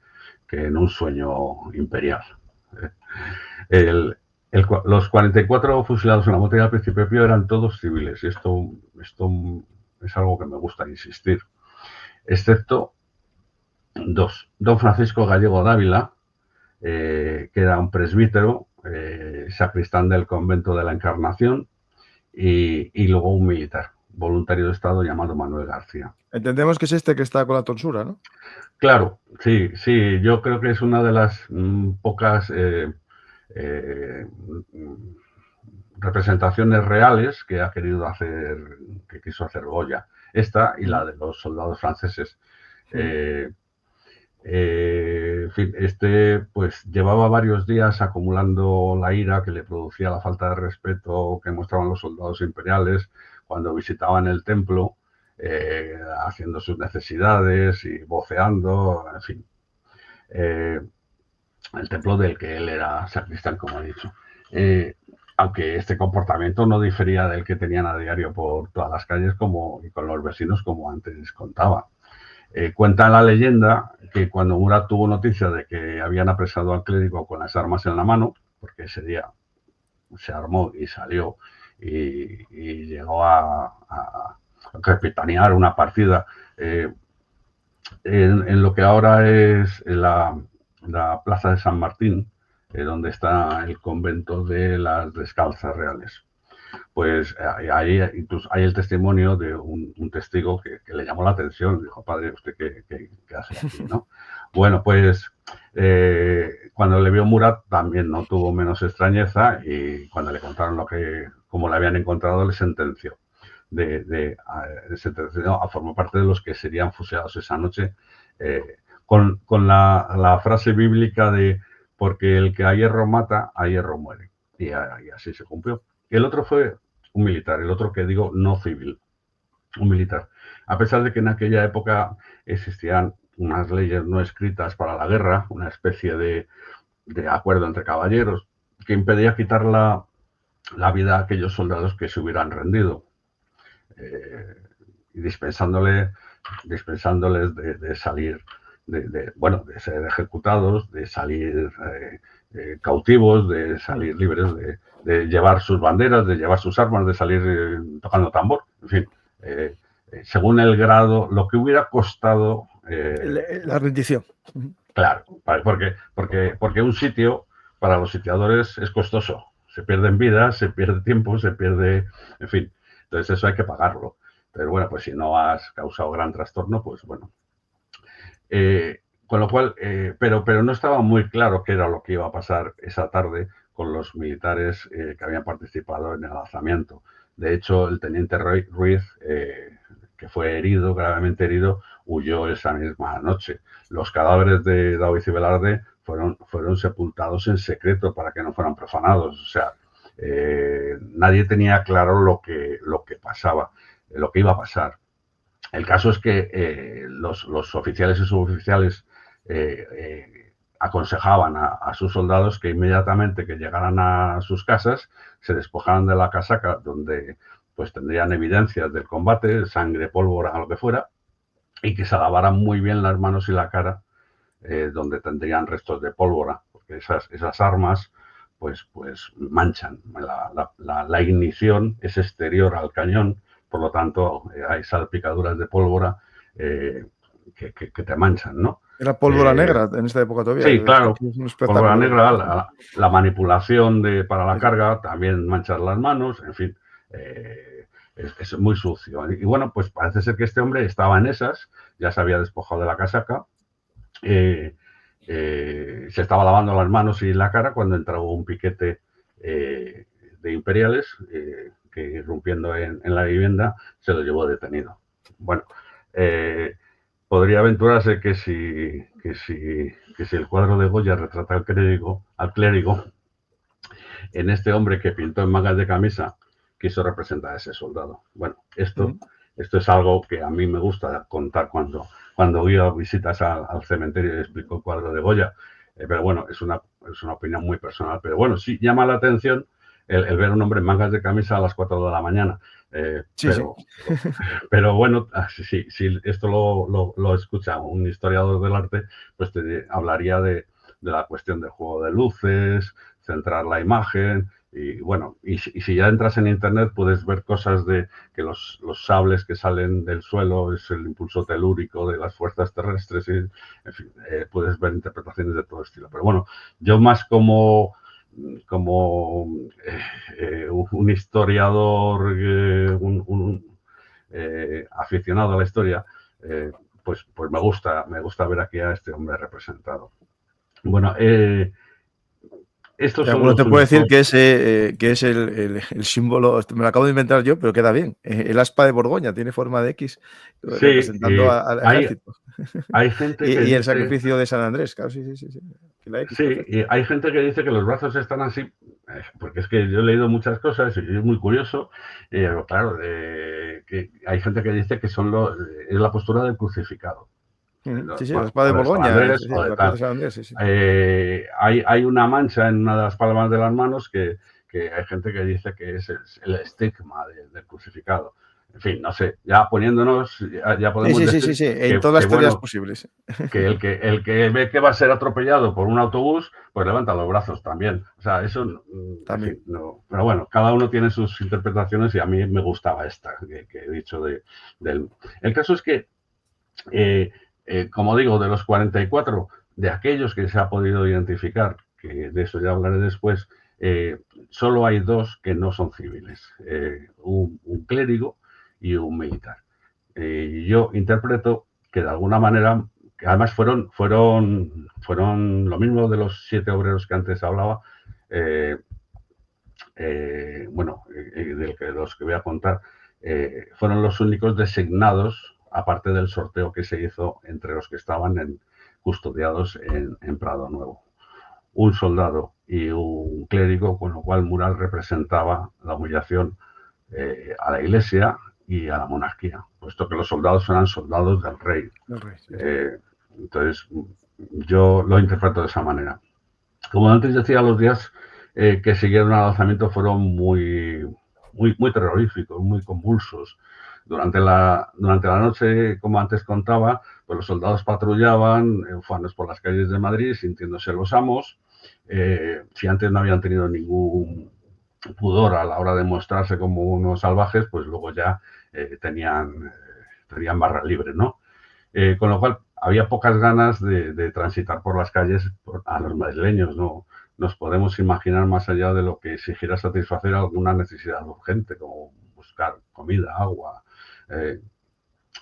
en un sueño imperial. Los 44 fusilados en la batalla del Príncipe Pío eran todos civiles, y esto es algo que me gusta insistir, excepto dos. Don Francisco Gallego Dávila, que era un presbítero, sacristán del convento de la Encarnación, y luego un militar, voluntario de Estado llamado Manuel García.
Entendemos que es este que está con la tonsura, ¿no?
Claro, sí, yo creo que es una de las pocas representaciones reales que ha querido hacer, que quiso hacer Goya. Esta y la de los soldados franceses. En fin, pues llevaba varios días acumulando la ira que le producía la falta de respeto que mostraban los soldados imperiales cuando visitaban el templo, haciendo sus necesidades y voceando, en fin. El templo del que él era sacristán, como he dicho. Aunque este comportamiento no difería del que tenían a diario por todas las calles y con los vecinos, como antes contaba. Cuenta la leyenda que cuando Murat tuvo noticia de que habían apresado al clérigo con las armas en la mano, porque ese día se armó y salió y llegó a capitanear una partida en lo que ahora es la plaza de San Martín, donde está el convento de las Descalzas Reales. Pues ahí incluso hay el testimonio de un testigo que le llamó la atención. Dijo: padre, ¿usted qué hace aquí, no? Bueno, pues cuando le vio Murat también no tuvo menos extrañeza, y cuando le contaron cómo le habían encontrado, le sentenció a formar parte de los que serían fusilados esa noche, con la frase bíblica de: porque el que a hierro mata, a hierro muere. Y así se cumplió. El otro fue un militar, el otro que digo no civil, un militar. A pesar de que en aquella época existían unas leyes no escritas para la guerra, una especie de acuerdo entre caballeros que impedía quitar la vida a aquellos soldados que se hubieran rendido, y dispensándoles de salir, de ser ejecutados, de salir cautivos, de salir libres, de llevar sus banderas, de llevar sus armas, de salir tocando tambor, en fin, según el grado, lo que hubiera costado
la rendición.
Claro, porque un sitio para los sitiadores es costoso. Se pierden vidas, se pierde tiempo, se pierde, en fin. Entonces eso hay que pagarlo. Pero bueno, pues si no has causado gran trastorno, pues bueno. Con lo cual, pero no estaba muy claro qué era lo que iba a pasar esa tarde con los militares que habían participado en el alzamiento. De hecho, el teniente Ruiz, que fue herido, gravemente herido, huyó esa misma noche. Los cadáveres de Daoiz y Velarde fueron sepultados en secreto para que no fueran profanados. O sea, nadie tenía claro lo que pasaba, lo que iba a pasar. El caso es que los oficiales y suboficiales aconsejaban a sus soldados que inmediatamente que llegaran a sus casas se despojaran de la casaca, donde pues tendrían evidencias del combate, sangre, pólvora, lo que fuera, y que se lavaran muy bien las manos y la cara, donde tendrían restos de pólvora, porque esas armas pues manchan. La ignición es exterior al cañón, por lo tanto hay salpicaduras de pólvora que te manchan, ¿no?
Era pólvora negra en esta época todavía.
Sí, claro, pólvora negra, la manipulación para la carga también manchar las manos, en fin, es muy sucio. Y bueno, pues parece ser que este hombre estaba en esas, ya se había despojado de la casaca, se estaba lavando las manos y la cara cuando entró un piquete de imperiales que, irrumpiendo en la vivienda, se lo llevó detenido. Bueno, podría aventurarse que si el cuadro de Goya retrata al clérigo, en este hombre que pintó en mangas de camisa quiso representar a ese soldado. Bueno, esto es algo que a mí me gusta contar cuando voy a visitas al cementerio y explico el cuadro de Goya. Pero bueno, es una opinión muy personal. Pero bueno, sí llama la atención el ver a un hombre en mangas de camisa a las 4 de la mañana.
Sí, sí.
Pero bueno, si esto lo escucha un historiador del arte, pues te hablaría de la cuestión del juego de luces, centrar la imagen. Y bueno, y si ya entras en internet puedes ver cosas de que los sables que salen del suelo es el impulso telúrico de las fuerzas terrestres, y en fin, puedes ver interpretaciones de todo estilo. Pero bueno, yo más como un historiador, aficionado a la historia, pues me gusta ver aquí a este hombre representado. Bueno, estos son
Alguno
los
te puede decir
únicos...
que es el símbolo, me lo acabo de inventar yo, pero queda bien. El aspa de Borgoña tiene forma de X,
Sí,
representando al ejército.
hay gente que
Y el
dice...
sacrificio de San Andrés, claro, sí. La X,
Sí,
perfecto.
y hay gente que dice que los brazos están así, porque es que yo he leído muchas cosas y es muy curioso, pero claro, que hay gente que dice que es la postura del crucificado.
Sí, la
Bueno,
espada de
o de San
Borgoña, es
Andrés
decir,
o de
la cruz
tal.
de San Andrés, sí.
Hay una mancha en una de las palmas de las manos que hay gente que dice que es el estigma del crucificado. En fin, no sé, ya poniéndonos, ya podemos decir
Sí, en todas las teorías
bueno,
posibles.
que el que ve que va a ser atropellado por un autobús, pues levanta los brazos también. O sea, eso, en fin, no. Pero bueno, cada uno tiene sus interpretaciones y a mí me gustaba esta que he dicho del... El caso es que, como digo, de los 44, de aquellos que se ha podido identificar, que de eso ya hablaré después, solo hay 2 que no son civiles, un clérigo y un militar. Yo interpreto que de alguna manera, que además fueron lo mismo de los 7 obreros que antes hablaba, de los que voy a contar, fueron los únicos designados, aparte del sorteo que se hizo entre los que estaban custodiados en Prado Nuevo. Un soldado y un clérigo, con lo cual Mural representaba la humillación a la Iglesia y a la monarquía, puesto que los soldados eran soldados del rey. Entonces, yo lo interpreto de esa manera. Como antes decía, los días que siguieron al alzamiento fueron muy terroríficos, muy convulsos. Durante la noche, como antes contaba, pues los soldados patrullaban ufanos por las calles de Madrid, sintiéndose los amos. Si antes no habían tenido ningún pudor a la hora de mostrarse como unos salvajes, pues luego ya tenían barra libre, ¿no? Con lo cual había pocas ganas de transitar por las calles a los madrileños, ¿no? Nos podemos imaginar más allá de lo que exigiera satisfacer alguna necesidad urgente, como buscar comida, agua.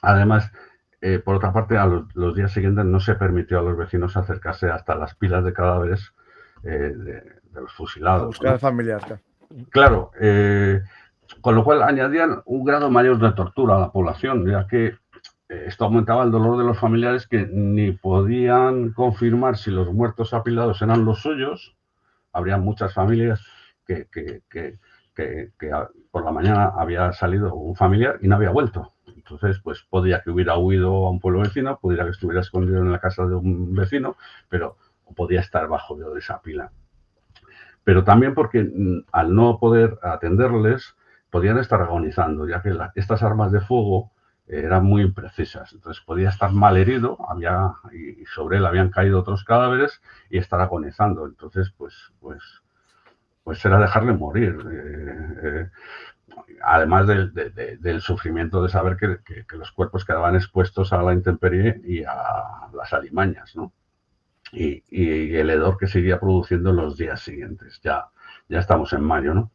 Además, por otra parte, a los días siguientes no se permitió a los vecinos acercarse hasta las pilas de cadáveres de los fusilados.
A buscar al familiar.
Claro, con lo cual añadían un grado mayor de tortura a la población, ya que esto aumentaba el dolor de los familiares que ni podían confirmar si los muertos apilados eran los suyos. Habría muchas familias que por la mañana había salido un familiar y no había vuelto. Entonces, pues podía que hubiera huido a un pueblo vecino, pudiera que estuviera escondido en la casa de un vecino, pero podía estar bajo de esa pila. Pero también porque al no poder atenderles, podían estar agonizando, ya que estas armas de fuego eran muy imprecisas. Entonces podía estar mal herido, y sobre él habían caído otros cadáveres y estar agonizando. Entonces, pues era dejarle morir. Además del sufrimiento de saber que los cuerpos quedaban expuestos a la intemperie y a las alimañas, ¿no? Y el hedor que seguía produciendo en los días siguientes. Ya estamos en mayo, ¿no?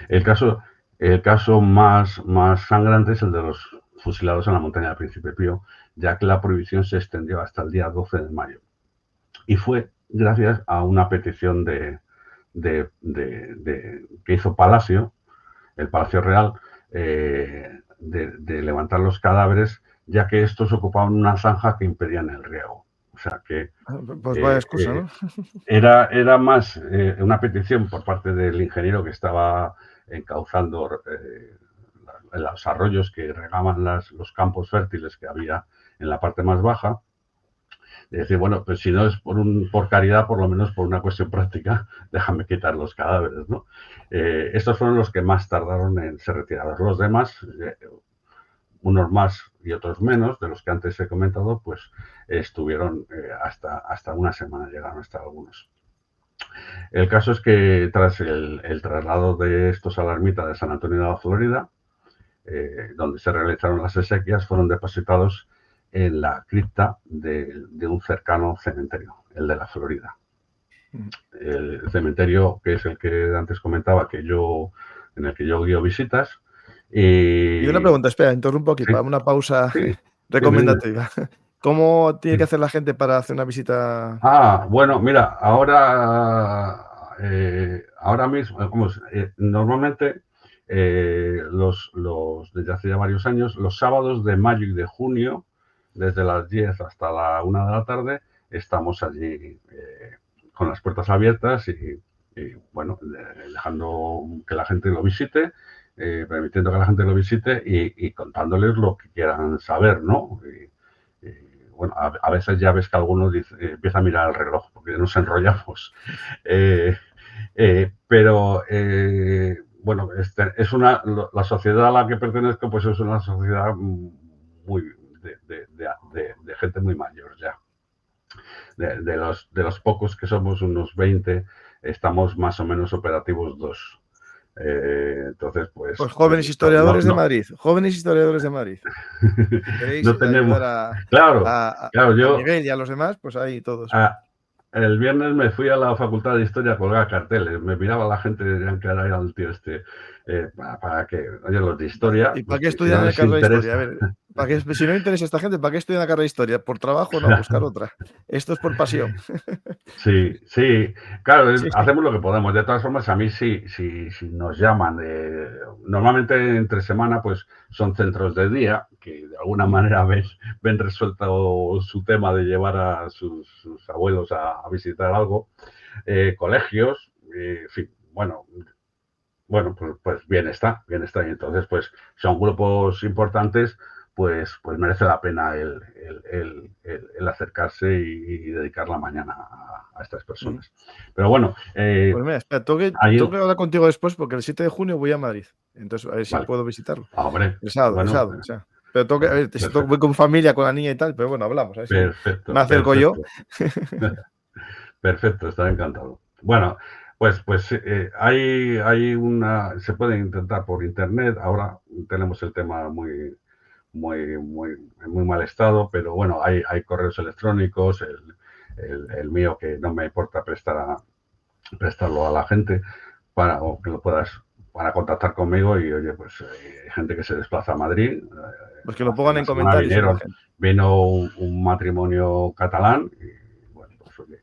El caso más sangrante es el de los fusilados en la montaña del Príncipe Pío, ya que la prohibición se extendió hasta el día 12 de mayo. Y fue gracias a una petición que hizo el Palacio Real, de levantar los cadáveres, ya que estos ocupaban una zanja que impedían el riego. O sea que
pues vaya excusa, ¿no?
era más una petición por parte del ingeniero que estaba encauzando los arroyos que regaban los campos fértiles que había en la parte más baja, de decir, bueno, pues si no es por caridad, por lo menos por una cuestión práctica, déjame quitar los cadáveres, ¿no? Estos fueron los que más tardaron en ser retirados. Los demás, unos más y otros menos, de los que antes he comentado, pues estuvieron hasta una semana, llegaron hasta algunos. El caso es que tras el traslado de estos a la ermita de San Antonio de la Florida, donde se realizaron las exequias, fueron depositados en la cripta de un cercano cementerio, el de la Florida. El cementerio, que es el que antes comentaba, en el que yo guío visitas.
Y una pregunta, espera, interrumpo aquí,
Sí,
para una pausa
sí,
recomendativa. ¿Cómo tiene que hacer la gente para hacer una visita?
Bueno, mira, ahora mismo, normalmente desde hace ya varios años, los sábados de mayo y de junio, desde las 10 hasta la 1 de la tarde, estamos allí con las puertas abiertas y bueno, dejando que la gente lo visite, permitiendo que la gente lo visite y contándoles lo que quieran saber, ¿no? Bueno, a veces ya ves que algunos empieza a mirar el reloj porque nos enrollamos. Pero bueno, la sociedad a la que pertenezco pues es una sociedad muy de gente muy mayor ya. De los pocos que somos, unos 20, estamos más o menos operativos 2. Entonces, pues
Jóvenes historiadores de Madrid, jóvenes historiadores de Madrid. Si queréis
no tenemos.
ayudar
Claro,
a
yo.
Miguel y a los demás, pues ahí todos.
El viernes me fui a la Facultad de Historia a colgar carteles. Me miraba la gente y decían que era el tío este. Para que, oye, los de historia.
¿Y para
pues,
qué estudian la
les
carrera de
interesa.
historia? A ver, si no interesa a esta gente, ¿para qué estudian la carrera de historia? ¿Por trabajo? No, buscar otra. Esto es por pasión.
Sí, claro,
Sí.
hacemos lo que podemos. De todas formas, a mí si nos llaman, normalmente entre semana, pues son centros de día que de alguna manera ven resuelto su tema de llevar a sus abuelos a visitar algo, colegios, en fin, bueno, pues bien está. Y entonces, pues son grupos importantes, pues merece la pena el acercarse y dedicar la mañana a estas personas. Pero bueno,
Pues mira, espera, tengo que hablar contigo después porque el 7 de junio voy a Madrid. Entonces, a ver si
vale.
puedo visitarlo.
Hombre,
El sábado.
bueno,
O sea. Pero a ver, voy con familia, con la niña y tal, pero bueno, hablamos. A ver si me acerco yo.
Perfecto, estaré encantado. Bueno, pues se puede intentar por internet. Ahora tenemos el tema muy mal estado, pero bueno, hay correos electrónicos, el mío que no me importa prestarlo a la gente o que lo puedas para contactar conmigo y oye, pues hay gente que se desplaza a Madrid.
Pues que lo pongan en comentarios.
Vino un matrimonio catalán y bueno, pues oye,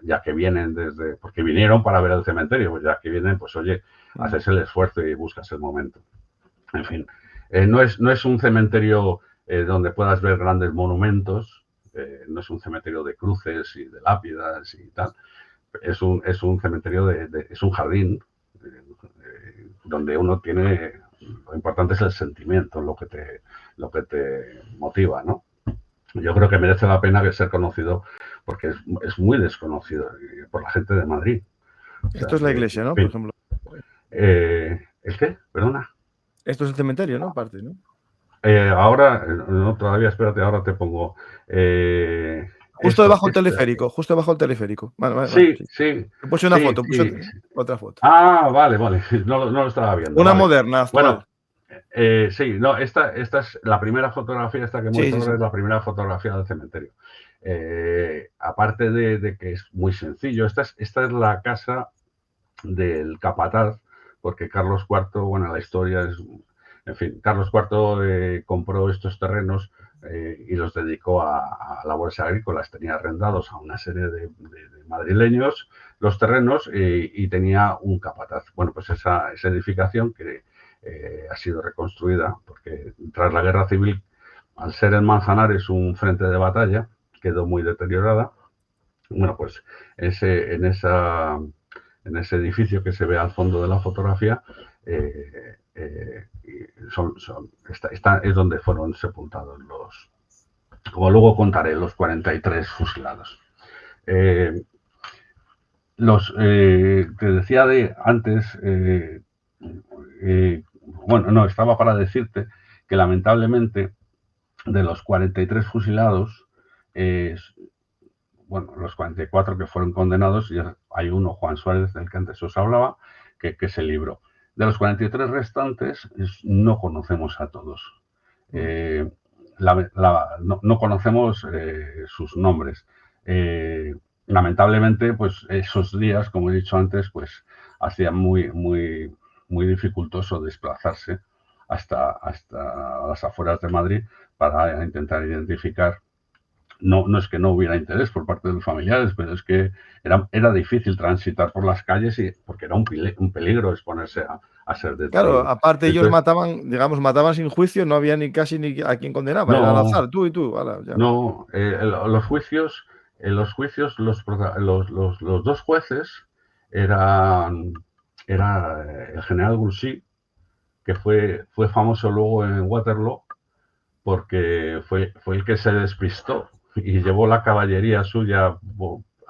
ya que vienen porque vinieron para ver el cementerio, pues ya que vienen, pues oye, haces el esfuerzo y buscas el momento. En fin, no es un cementerio donde puedas ver grandes monumentos, no es un cementerio de cruces y de lápidas y tal, es un cementerio es un jardín donde uno tiene, lo importante es el sentimiento, lo que te motiva, ¿no? Yo creo que merece la pena ser conocido porque es muy desconocido por la gente de Madrid.
Esto es la iglesia, ¿no? Por ejemplo.
¿El qué? Perdona.
Esto es el cementerio, ¿no? Parte, ¿no?
Ahora, no, todavía, espérate, ahora te pongo.
Justo debajo del teleférico. Vale.
Sí.
Puse una foto, otra foto.
Vale. No lo estaba viendo.
Una moderna, actual.
Bueno, sí, no, esta es la primera fotografía, esta que muestro ahora es la primera fotografía del cementerio. Aparte de que es muy sencillo, esta es la casa del capataz, porque Carlos IV, bueno, la historia es... En fin, Carlos IV compró estos terrenos y los dedicó a labores agrícolas. Tenía arrendados a una serie de madrileños los terrenos y tenía un capataz. Bueno, pues esa edificación que ha sido reconstruida porque tras la Guerra Civil, al ser el Manzanares un frente de batalla, quedó muy deteriorada. Bueno, pues en ese edificio que se ve al fondo de la fotografía, es donde fueron sepultados como luego contaré, los 43 fusilados. Te decía antes, bueno, no, estaba para decirte que lamentablemente de los 43 fusilados, bueno, los 44 que fueron condenados, ya hay uno, Juan Suárez, del que antes os hablaba, que se libró. De los 43 restantes, no conocemos a todos. No conocemos sus nombres. Lamentablemente, pues esos días, como he dicho antes, pues hacían muy dificultoso desplazarse hasta las afueras de Madrid para intentar identificar. No es que no hubiera interés por parte de los familiares, pero es que era difícil transitar por las calles porque era un peligro exponerse a ser detenido.
Claro, aparte ellos mataban, digamos, mataban sin juicio, no había casi ni a quien condenaba, era al azar, tú y tú. Ya.
No, los juicios, los dos jueces era el general Grouchy, que fue famoso luego en Waterloo, porque fue el que se despistó y llevó la caballería suya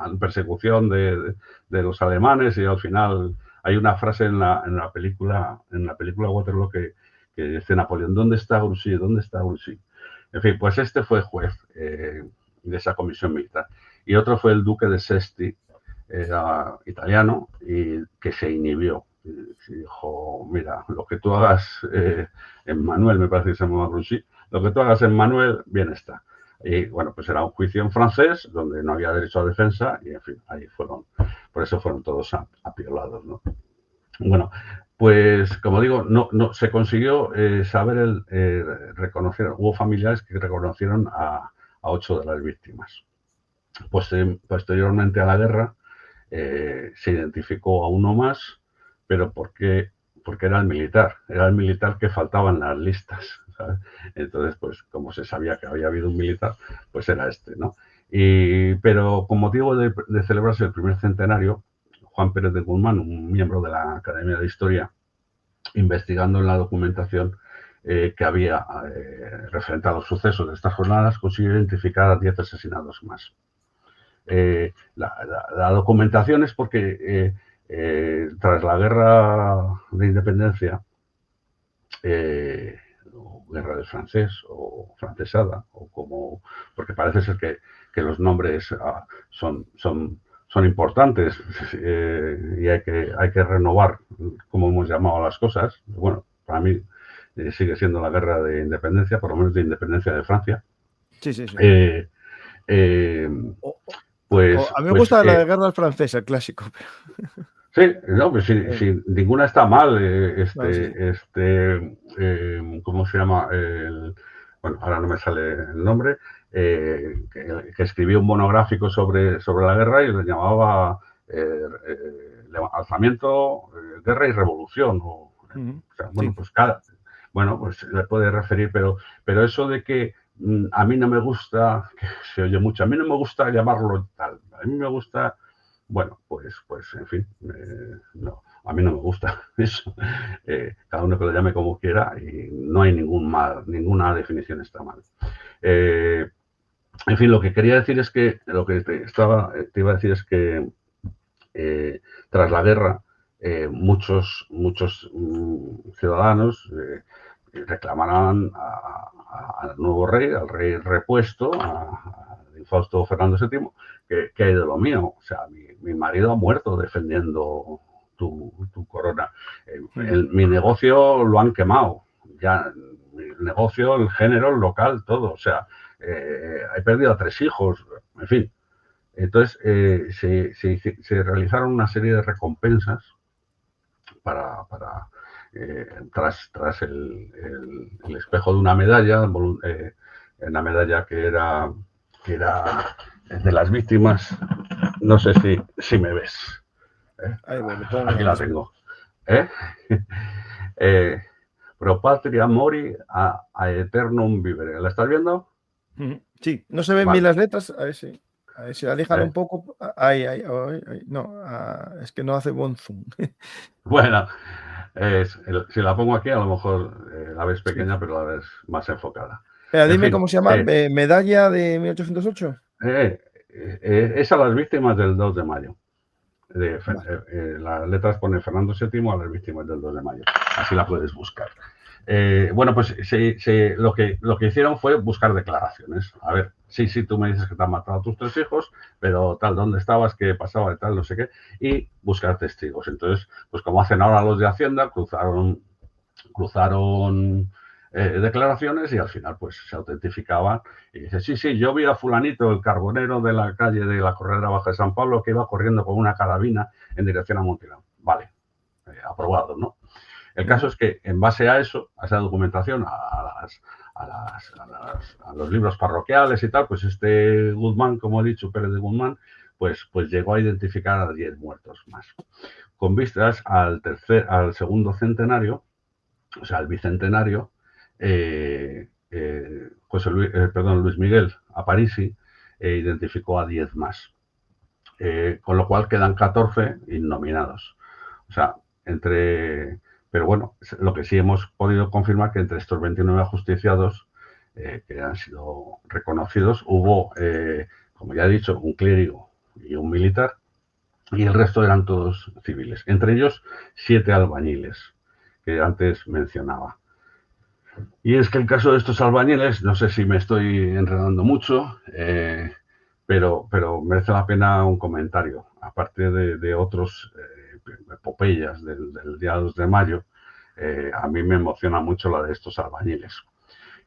en persecución de los alemanes, y al final hay una frase en la película Waterloo que dice Napoleón: ¿dónde está Grouchy? ¿Dónde está Grouchy? En fin, pues este fue juez de esa comisión militar. Y otro fue el duque de Sesti, era italiano, y que se inhibió. Y dijo: mira, lo que tú hagas en Manuel, me parece que se llamaba Grouchy, lo que tú hagas en Manuel, bien está. Y bueno, pues era un juicio en francés, donde no había derecho a defensa, y en fin, ahí por eso fueron todos apiolados, ¿no? Bueno, pues como digo, no se consiguió reconocer, hubo familiares que reconocieron a 8 de las víctimas. Pues posteriormente a la guerra se identificó a uno más, pero porque era el militar que faltaba en las listas, ¿sabes? Entonces, pues como se sabía que había habido un militar, pues era este, ¿no? Pero con motivo de celebrarse el primer centenario, Juan Pérez de Guzmán, un miembro de la Academia de Historia, investigando en la documentación que había referente a los sucesos de estas jornadas, consiguió identificar a 10 asesinados más. La documentación es porque tras la guerra de independencia, o guerra del francés o francesada, porque parece ser que los nombres son importantes y hay que renovar cómo hemos llamado las cosas. Bueno, para mí sigue siendo la guerra de independencia, por lo menos de independencia de Francia.
Sí.
Pues,
a mí me gusta la guerra francesa, el clásico.
Sí, no, pues sí, ninguna está mal. ¿Cómo se llama? Bueno, ahora no me sale el nombre, que escribió un monográfico sobre la guerra y lo llamaba Alzamiento, Guerra y Revolución. O sea, bueno, sí. Pues se le puede referir, pero eso de que a mí no me gusta, que se oye mucho, a mí no me gusta llamarlo tal, a mí me gusta. Bueno, pues en fin, no, a mí no me gusta eso. Cada uno que lo llame como quiera y no hay ninguna definición está mal. En fin, lo que quería decir es que, te iba a decir es que tras la guerra muchos ciudadanos reclamarán al nuevo rey, al rey repuesto, al infausto Fernando VII, que hay de lo mío. O sea, mi marido ha muerto defendiendo tu corona. Mi negocio lo han quemado. Ya, el negocio, el género, el local, todo. O sea, he perdido a 3 hijos. En fin. Entonces, se realizaron una serie de recompensas tras el espejo de una medalla, una medalla que era de las víctimas. No sé si me ves. Aquí la tengo. Pro patria mori a aeternum vivere. ¿La estás viendo?
Sí, no se ven bien las letras. A ver si aléjala un poco. Ahí. No, es que no hace buen zoom.
Bueno, si la pongo aquí, a lo mejor la ves pequeña, sí, pero la ves más enfocada.
Pero
En
dime
fin,
cómo se llama, medalla de 1808.
es a las víctimas del 2 de mayo.
Vale.
Las letras pone Fernando VII a las víctimas del 2 de mayo. Así la puedes buscar. Bueno, pues lo que hicieron fue buscar declaraciones. A ver, sí, tú me dices que te han matado a tus 3 hijos, pero tal, ¿dónde estabas? ¿Qué pasaba? Y tal, no sé qué. Y buscar testigos. Entonces, pues como hacen ahora los de Hacienda, cruzaron declaraciones y al final pues se autentificaban y dice, sí, yo vi a fulanito, el carbonero de la calle de la Corredera Baja de San Pablo, que iba corriendo con una carabina en dirección a Montilán. Vale, aprobado, ¿no? El caso es que en base a eso, a esa documentación, a los libros parroquiales y tal, pues este Guzmán, como he dicho, Pérez de Guzmán, pues llegó a identificar a 10 muertos más. Con vistas al segundo centenario, o sea, el bicentenario, Luis Miguel Aparici identificó a 10 más, con lo cual quedan 14 innominados. O sea, pero bueno, lo que sí hemos podido confirmar que entre estos 29 ajusticiados que han sido reconocidos, hubo, como ya he dicho, un clérigo y un militar, y el resto eran todos civiles, entre ellos 7 albañiles que antes mencionaba. Y es que el caso de estos albañiles, no sé si me estoy enredando mucho, pero merece la pena un comentario. Aparte de otros epopeyas del día 2 de mayo, a mí me emociona mucho la de estos albañiles.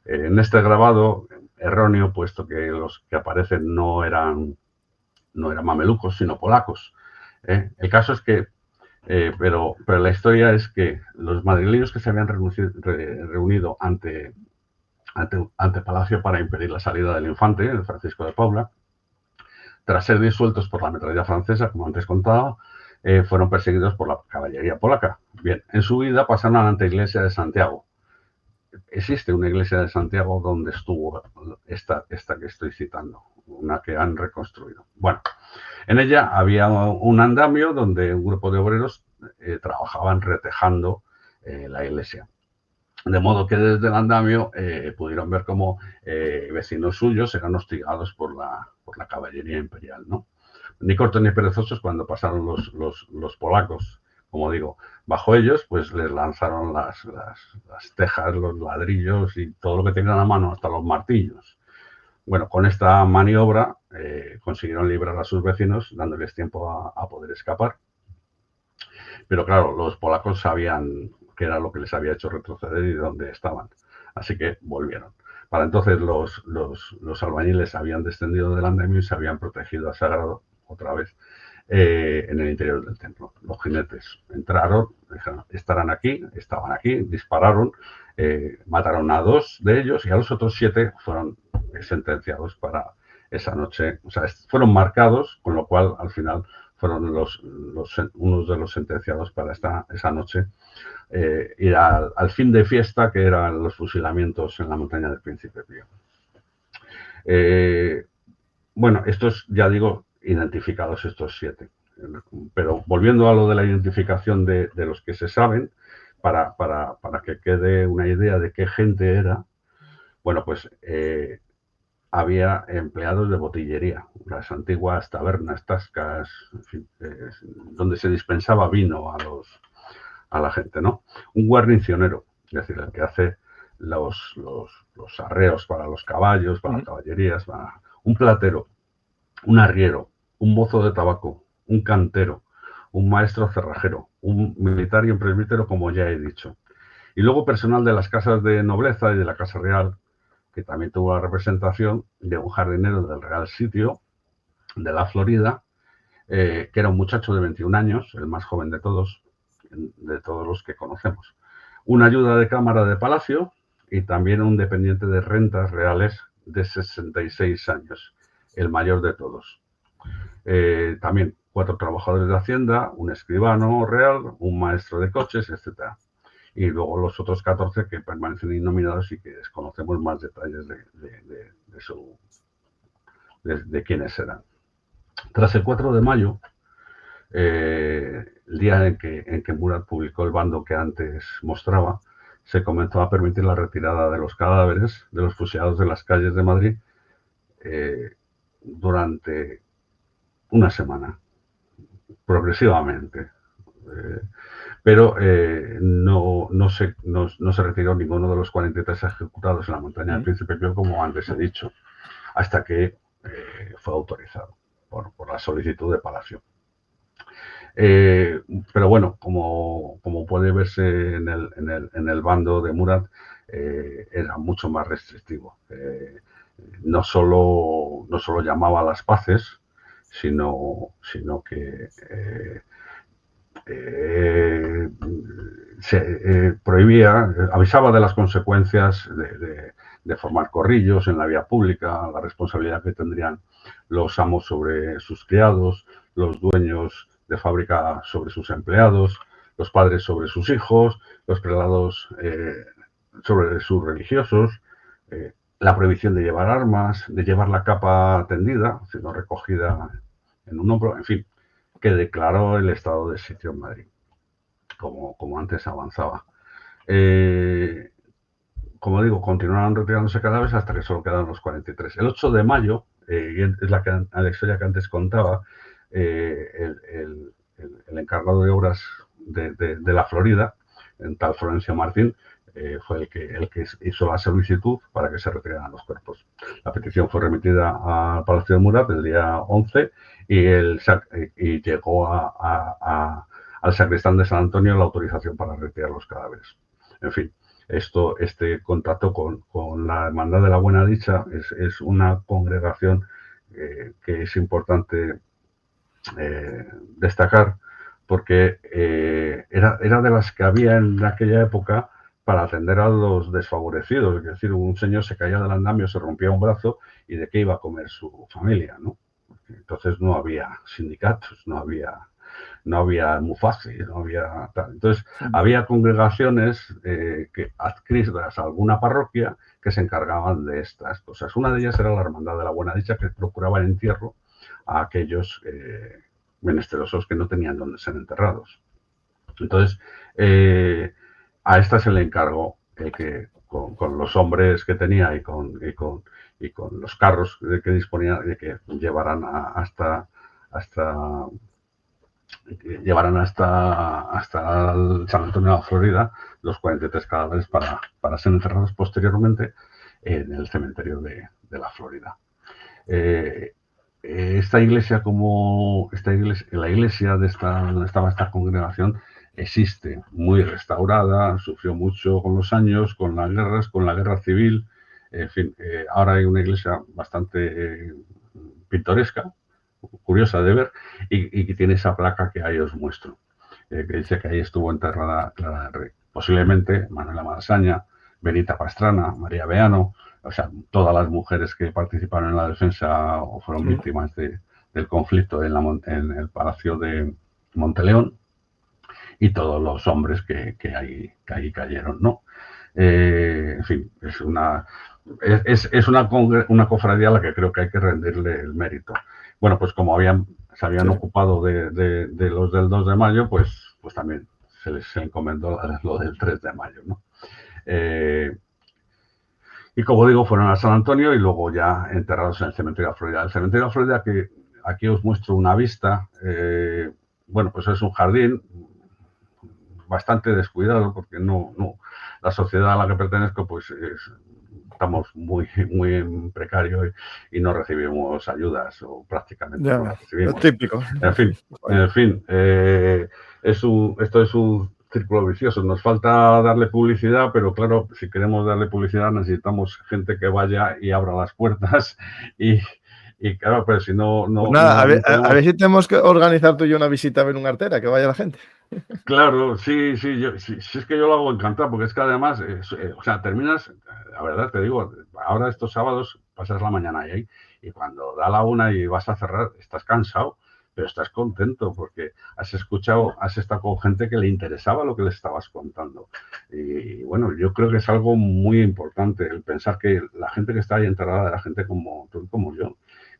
En este grabado, erróneo, puesto que los que aparecen no eran mamelucos, sino polacos. El caso es que pero la historia es que los madrileños que se habían reunido ante Palacio para impedir la salida del infante, el Francisco de Paula, tras ser disueltos por la metralla francesa, como antes contaba, fueron perseguidos por la caballería polaca. Bien, en su vida pasaron a la anteiglesia de Santiago. Existe una iglesia de Santiago donde estuvo esta que estoy citando, una que han reconstruido. Bueno, en ella había un andamio donde un grupo de obreros trabajaban retejando la iglesia. De modo que desde el andamio pudieron ver cómo vecinos suyos eran hostigados por la caballería imperial, ¿no? Ni cortos ni perezosos, cuando pasaron los polacos, como digo, bajo ellos, pues les lanzaron las tejas, los ladrillos y todo lo que tenían a mano, hasta los martillos. Bueno, con esta maniobra consiguieron librar a sus vecinos, dándoles tiempo a poder escapar. Pero claro, los polacos sabían qué era lo que les había hecho retroceder y dónde estaban. Así que volvieron. Para entonces los albañiles habían descendido del andamio y se habían protegido al sagrado otra vez en el interior del templo. Los jinetes entraron, dijeron, estaban aquí, dispararon, mataron a 2 de ellos y a los otros 7 fueron sentenciados para esa noche. O sea, fueron marcados, con lo cual al final fueron unos de los sentenciados para esa noche ir al fin de fiesta, que eran los fusilamientos en la montaña del Príncipe Pío. Bueno, estos, ya digo, identificados estos 7. Pero volviendo a lo de la identificación de los que se saben, para que quede una idea de qué gente era, bueno, pues había empleados de botillería, las antiguas tabernas, tascas, en fin, donde se dispensaba vino a la gente, ¿no? Un guarnicionero, es decir, el que hace los arreos para los caballos, para las caballerías, un platero, un arriero, un mozo de tabaco, un cantero, un maestro cerrajero, un militar y un presbítero, como ya he dicho. Y luego personal de las casas de nobleza y de la Casa Real, que también tuvo la representación de un jardinero del Real Sitio de la Florida, que era un muchacho de 21 años, el más joven de todos los que conocemos. Una ayuda de cámara de palacio y también un dependiente de rentas reales de 66 años, el mayor de todos. También 4 trabajadores de Hacienda, un escribano real, un maestro de coches, etc. Y luego los otros 14 que permanecen innominados y que desconocemos más detalles de quiénes eran. Tras el 4 de mayo, el día en que Murat publicó el bando que antes mostraba, se comenzó a permitir la retirada de los cadáveres de los fusilados de las calles de Madrid durante una semana, progresivamente. Pero no se retiró ninguno de los 43 ejecutados en la montaña del Príncipe Pío, como antes he dicho, hasta que fue autorizado por la solicitud de Palacio. Pero bueno, como puede verse en el bando de Murat, era mucho más restrictivo. No solo llamaba a las paces, sino que se prohibía, avisaba de las consecuencias de formar corrillos en la vía pública, la responsabilidad que tendrían los amos sobre sus criados, los dueños de fábrica sobre sus empleados, los padres sobre sus hijos, los prelados sobre sus religiosos, la prohibición de llevar armas, de llevar la capa tendida, sino recogida en un hombro, en fin, que declaró el estado de sitio en Madrid, como antes avanzaba. Como digo, continuaron retirándose cadáveres hasta que solo quedaron los 43. El 8 de mayo, es la historia que antes contaba, el encargado de obras de la Florida, en tal Florencio Martín, fue el que hizo la solicitud para que se retiraran los cuerpos. La petición fue remitida al Palacio de Murat el día 11 y llegó al sacristán de San Antonio la autorización para retirar los cadáveres. En fin, este contacto con la Hermandad de la Buena Dicha es una congregación que es importante destacar, porque era de las que había en aquella época para atender a los desfavorecidos. Es decir, un señor se caía del andamio, se rompía un brazo y de qué iba a comer su familia, ¿no? Entonces no había sindicatos, no había Mufasi, no había tal. Entonces había congregaciones que adscritas a alguna parroquia que se encargaban de estas cosas. Una de ellas era la Hermandad de la Buena Dicha, que procuraba el entierro a aquellos menesterosos que no tenían dónde ser enterrados. Entonces, a esta se le encargó que con los hombres que tenía y con los carros que disponía, de que llevaran hasta el San Antonio de la Florida los 43 cadáveres para ser enterrados posteriormente en el cementerio de la Florida. La iglesia donde estaba esta congregación existe muy restaurada, sufrió mucho con los años, con las guerras, con la guerra civil. En fin, ahora hay una iglesia bastante pintoresca, curiosa de ver, y que tiene esa placa que ahí os muestro, que dice que ahí estuvo enterrada Clara del Rey. Posiblemente Manuela Malasaña, Benita Pastrana, María Beano, o sea, todas las mujeres que participaron en la defensa o fueron víctimas del conflicto en el Palacio de Monteleón, y todos los hombres que ahí cayeron, ¿no? En fin, es una cofradía a la que creo que hay que rendirle el mérito. Bueno, pues como se habían ocupado de los del 2 de mayo, pues también se les encomendó lo del 3 de mayo, ¿no? Y como digo, fueron a San Antonio y luego ya enterrados en el cementerio de la Florida. El cementerio de la Florida, que aquí os muestro una vista, bueno, pues es un jardín bastante descuidado, porque la sociedad a la que pertenezco, pues estamos muy en precario y no recibimos ayudas, o prácticamente no las recibimos.
Lo típico.
En fin, esto es un círculo vicioso. Nos falta darle publicidad, pero claro, si queremos darle publicidad necesitamos gente que vaya y abra las puertas y claro, pero si no...
Pues nada, a ver si tenemos que organizar tú y yo una visita a ver un artera, que vaya la gente.
Claro, sí, es que yo lo hago encantado, porque es que además, o sea, terminas, la verdad te digo, ahora estos sábados pasas la mañana ahí, y cuando da la 1 y vas a cerrar, estás cansado, pero estás contento porque has estado con gente que le interesaba lo que le estabas contando. Y bueno, yo creo que es algo muy importante el pensar que la gente que está ahí enterrada era gente como tú y como yo,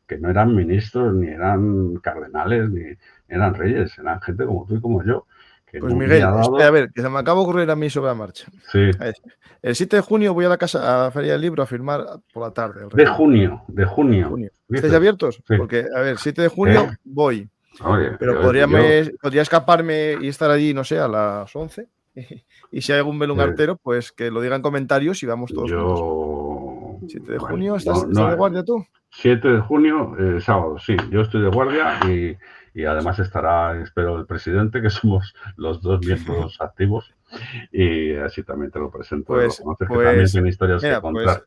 que no eran ministros, ni eran cardenales, ni eran reyes, eran gente como tú y como yo, que
Pues
en un
Miguel,
día
espera, a
dado,
ver, que se me acaba de ocurrir a mí sobre la marcha.
sí,
A ver, el 7 de junio voy a la Feria del Libro a firmar por la tarde el
de
recibo.
junio, de
De
junio,
junio. ¿Estáis
dices,
abiertos?
sí,
Porque, a ver, 7 de
¿eh?
junio voy,
Oye,
pero podría escaparme y estar allí, no sé, a las 11. Y si hay algún
eh,
belungartero, pues que lo diga en comentarios y vamos todos juntos.
yo,
7 de
bueno,
junio,
no,
estás de
no,
guardia tú?
7 de junio, sábado, sí, yo estoy de guardia y además estará, espero, el presidente, que somos los dos miembros activos, y así también te lo presento, lo
Pues,
conoces, que también
pues,
tiene historias que
mira, pues
contar.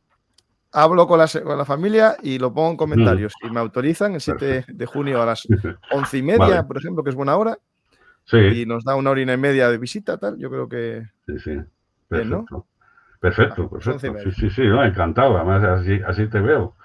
hablo con la familia y lo pongo en
Mm,
comentarios. Y me autorizan el 7
perfecto.
de junio a las 11:30,
Vale,
por ejemplo, que es buena hora,
sí,
y nos da una horita y media de visita, tal. Yo creo que
sí, sí,
bien, ¿no?
perfecto. Perfecto,
Pues once y
perfecto. Sí,
media.
sí, sí, no, encantado. Además, así te veo.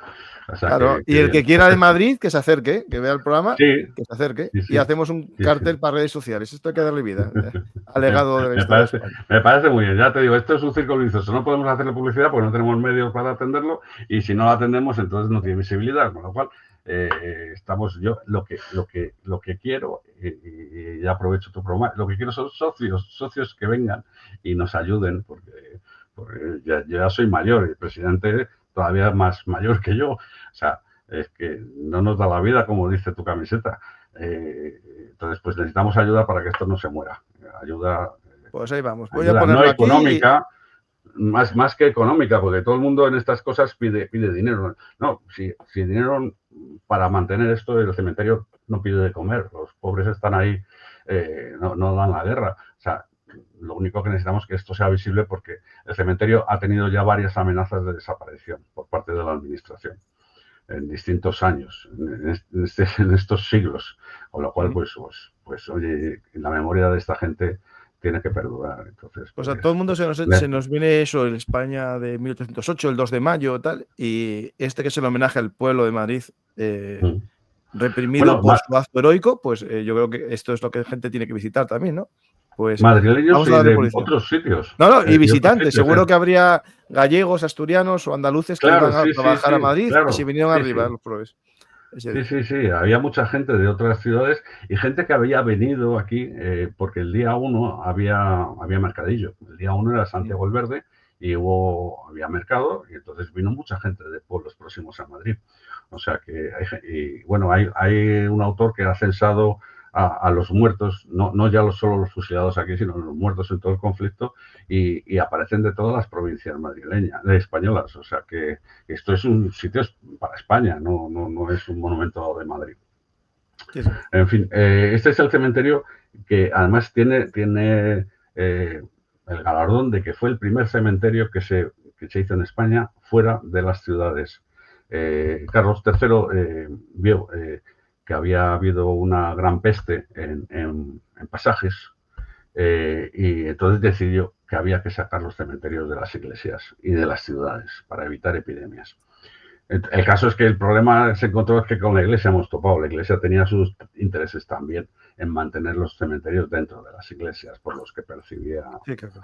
O sea,
Claro,
que
y el que
bien,
quiera de
perfecto.
Madrid, que se acerque, que vea el programa,
Sí,
que se acerque.
sí,
Y
sí,
hacemos un
sí, sí.
cartel para redes sociales. Esto hay que darle vida, al
Me,
legado de la
me
historia de
parece,
España.
me parece muy bien. Ya te digo, esto es un círculo vicioso. No podemos hacerle publicidad porque no tenemos medios para atenderlo y si no lo atendemos, entonces no tiene visibilidad. Con lo cual, estamos yo lo que quiero y ya aprovecho tu programa. Lo que quiero son socios que vengan y nos ayuden porque ya soy mayor y el presidente todavía más mayor que yo. O sea, es que no nos da la vida, como dice tu camiseta. Entonces, pues necesitamos ayuda para que esto no se muera. Ayuda,
Pues ahí vamos. Voy a
ayuda no
ponerlo aquí y
económica, más que económica, porque todo el mundo en estas cosas pide dinero. No, si dinero para mantener esto, el cementerio no pide de comer. Los pobres están ahí, no dan la guerra. O sea, lo único que necesitamos es que esto sea visible porque el cementerio ha tenido ya varias amenazas de desaparición por parte de la administración en distintos años, en estos siglos, con lo cual, pues, oye, la memoria de esta gente tiene que perdurar. Entonces,
pues a todo el mundo se nos viene eso, el España de 1808, el 2 de mayo, tal, y este que es el homenaje al pueblo de Madrid, reprimido
bueno,
por su acto heroico, pues yo creo que esto es lo que la gente tiene que visitar también, ¿no? Pues
madrileños
vamos a
y
darle
de
publicidad.
otros sitios,
No, no, y
y otros
visitantes.
sitios,
Seguro que habría gallegos, asturianos o andaluces que
claro,
iban a
sí, sí,
trabajar a
sí,
Madrid y se
claro,
vinieron
sí,
arriba
sí.
los probes ese
Sí,
día.
sí, sí, había mucha gente de otras ciudades y gente que había venido aquí porque el día 1 había mercadillo. El día 1 era
Mm.
Santiago el Verde y había mercado y entonces vino mucha gente de pueblos próximos a Madrid. O sea que y bueno, hay un autor que ha censado a los muertos, no ya solo los fusilados aquí, sino los muertos en todo el conflicto y aparecen de todas las provincias madrileñas, españolas. O sea que esto es un sitio para España, no es un monumento de Madrid.
Sí, sí.
En fin, este es el cementerio que además tiene el galardón de que fue el primer cementerio que se hizo en España fuera de las ciudades. Carlos III vio que había habido una gran peste en Pasajes y entonces decidió que había que sacar los cementerios de las iglesias y de las ciudades para evitar epidemias. El caso es que el problema se encontró es que con la iglesia hemos topado. La iglesia tenía sus intereses también en mantener los cementerios dentro de las iglesias, por los que percibía.
Sí, claro.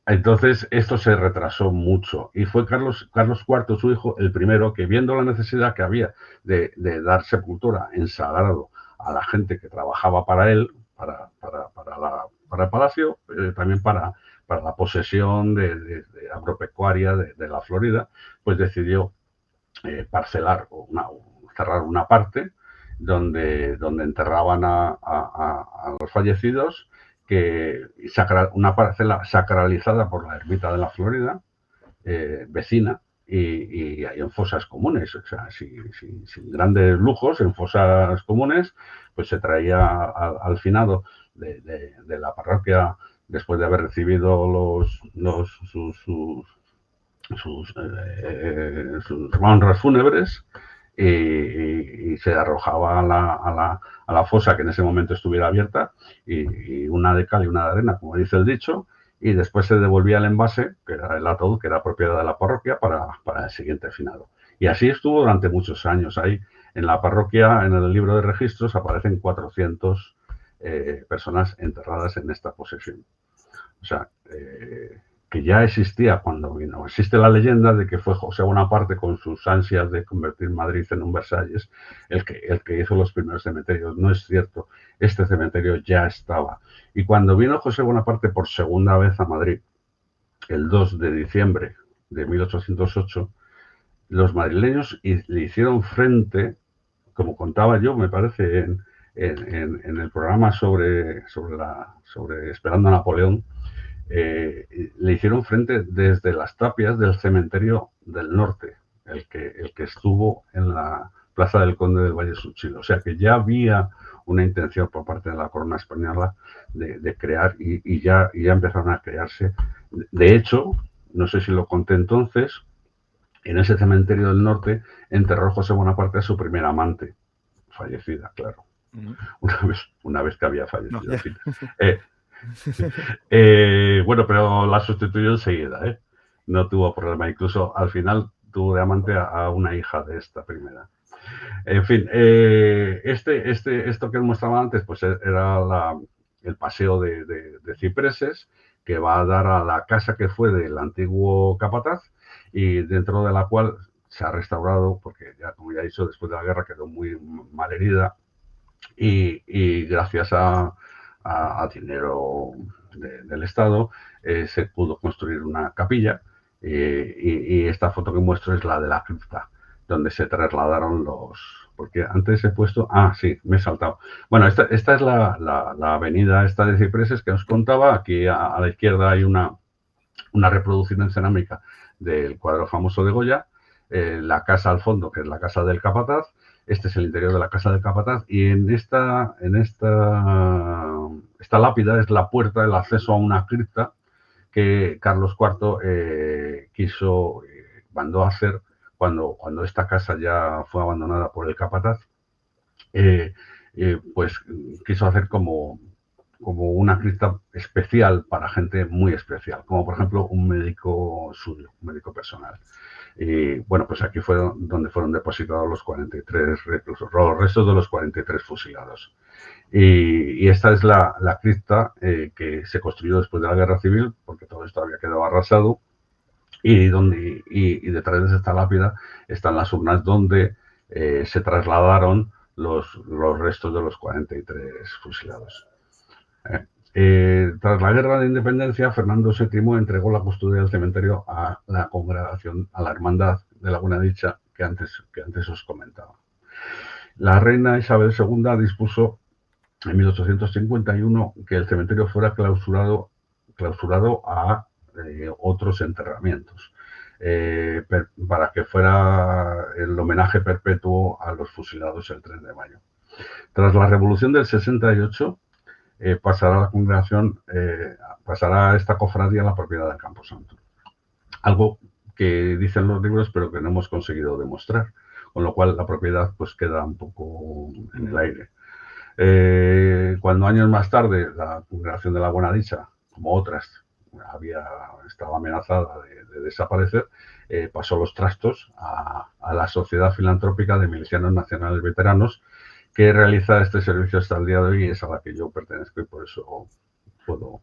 Entonces, esto se retrasó mucho y fue Carlos IV, su hijo, el primero que, viendo la necesidad que había de dar sepultura en sagrado a la gente que trabajaba para él, para el palacio, también para la posesión de agropecuaria de la Florida, pues decidió parcelar o cerrar una parte donde enterraban a los fallecidos, una parcela sacralizada por la ermita de la Florida, vecina, y en fosas comunes, o sea, sin grandes lujos, en fosas comunes, pues se traía al finado de la parroquia después de haber recibido sus honras fúnebres y se arrojaba a la fosa que en ese momento estuviera abierta y una de cal y una de arena, como dice el dicho, y después se devolvía el envase, que era el ataúd, que era propiedad de la parroquia, para el siguiente finado. Y así estuvo durante muchos años. Ahí en la parroquia, en el libro de registros, aparecen 400 personas enterradas en esta posesión. O sea, que ya existía cuando vino. Existe la leyenda de que fue José Bonaparte, con sus ansias de convertir Madrid en un Versalles, el que hizo los primeros cementerios. No es cierto, este cementerio ya estaba. Y cuando vino José Bonaparte por segunda vez a Madrid, el 2 de diciembre de 1808, los madrileños le hicieron frente, como contaba yo, me parece, en el programa sobre Esperando a Napoleón, le hicieron frente desde las tapias del cementerio del norte, el que estuvo en la Plaza del Conde del Valle Suchil. O sea que ya había una intención por parte de la corona española de crear, y ya empezaron a crearse. De hecho, no sé si lo conté entonces, en ese cementerio del norte enterró José Bonaparte a su primera amante, fallecida, claro. Una vez que había fallecido.
No,
en fin. Bueno, pero la sustituyó enseguida, no tuvo problema. Incluso al final tuvo de amante a una hija de esta primera. En fin, esto que os mostraba antes, pues era el paseo de cipreses, que va a dar a la casa que fue del antiguo capataz, y dentro de la cual se ha restaurado, porque ya, como ya he dicho, después de la guerra quedó muy mal herida, y gracias a dinero del Estado se pudo construir una capilla, y esta foto que muestro es la de la cripta, donde se trasladaron porque antes he puesto, sí, me he saltado. Bueno, esta es la avenida esta de cipreses que os contaba. Aquí a la izquierda hay una reproducción en cerámica del cuadro famoso de Goya, la casa al fondo, que es la casa del capataz. Este es el interior de la casa del capataz, y esta lápida es la puerta, el acceso a una cripta que Carlos IV mandó a hacer cuando esta casa ya fue abandonada por el capataz. Pues quiso hacer como una cripta especial para gente muy especial, como por ejemplo un médico suyo, un médico personal. Y bueno, pues aquí fue donde fueron depositados los 43 reclusos, los restos de los 43 fusilados. Y esta es la cripta que se construyó después de la Guerra Civil, porque todo esto había quedado arrasado, y detrás de esta lápida están las urnas donde se trasladaron los restos de los 43 fusilados. Tras la Guerra de Independencia, Fernando VII entregó la custodia del cementerio a la congregación, a la Hermandad de la Buena Dicha, que antes os comentaba. La reina Isabel II dispuso en 1851 que el cementerio fuera clausurado a otros enterramientos, para que fuera el homenaje perpetuo a los fusilados el 3 de mayo. Tras la Revolución del 68, pasará esta cofradía a la propiedad del Camposanto. Algo que dicen los libros, pero que no hemos conseguido demostrar, con lo cual la propiedad pues queda un poco en el aire. Cuando años más tarde la Congregación de la Buena Dicha, como otras, estaba amenazada de desaparecer, pasó los trastos a la Sociedad Filantrópica de Milicianos Nacionales Veteranos, que realiza este servicio hasta el día de hoy, y es a la que yo pertenezco, y por eso puedo.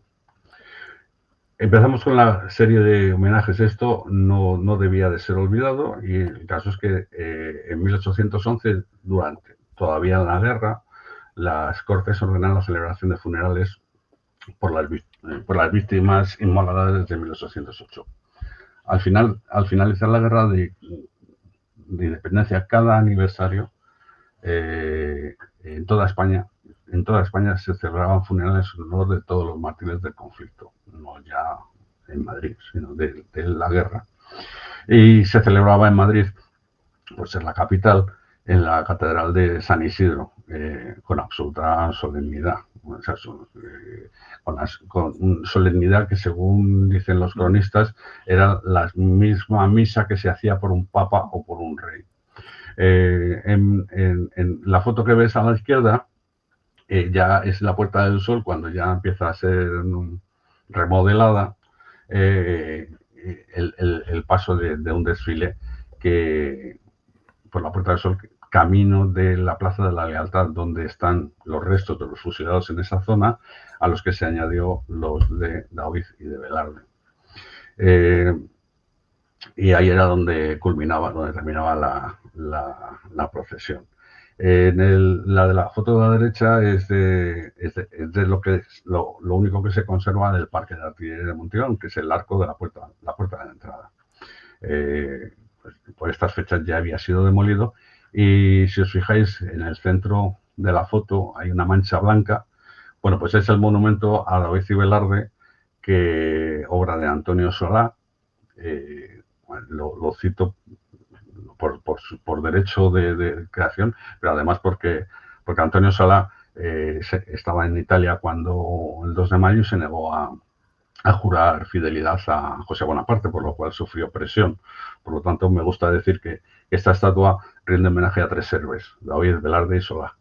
Empezamos con la serie de homenajes. Esto no debía de ser olvidado, y el caso es que en 1811, todavía en la guerra, las Cortes ordenan la celebración de funerales por las víctimas inmoladas desde 1808. Al finalizar la guerra de independencia, cada aniversario, en toda España se celebraban funerales en honor de todos los mártires del conflicto, no ya en Madrid, sino de la guerra. Y se celebraba en Madrid, por ser la capital, en la Catedral de San Isidro, con absoluta solemnidad. O sea, con solemnidad que, según dicen los cronistas, era la misma misa que se hacía por un papa o por un rey. En la foto que ves a la izquierda, ya es la Puerta del Sol, cuando ya empieza a ser remodelada, el paso de un desfile por la Puerta del Sol, camino de la Plaza de la Lealtad, donde están los restos de los fusilados en esa zona, a los que se añadió los de Daoiz y de Velarde. Y ahí era donde culminaba, donde terminaba la procesión. La de la foto de la derecha es de lo único que se conserva del Parque de Artillería de Montillón, que es el arco de la puerta de la entrada. Pues por estas fechas ya había sido demolido y si os fijáis en el centro de la foto hay una mancha blanca. Bueno, pues es el monumento a David y Velarde, obra de Antonio Solá. Bueno, lo cito por derecho de creación, pero además porque Antonio Solá estaba en Italia cuando el 2 de mayo se negó a jurar fidelidad a José Bonaparte, por lo cual sufrió presión. Por lo tanto, me gusta decir que esta estatua rinde homenaje a 3 héroes, David, Velarde y Solá.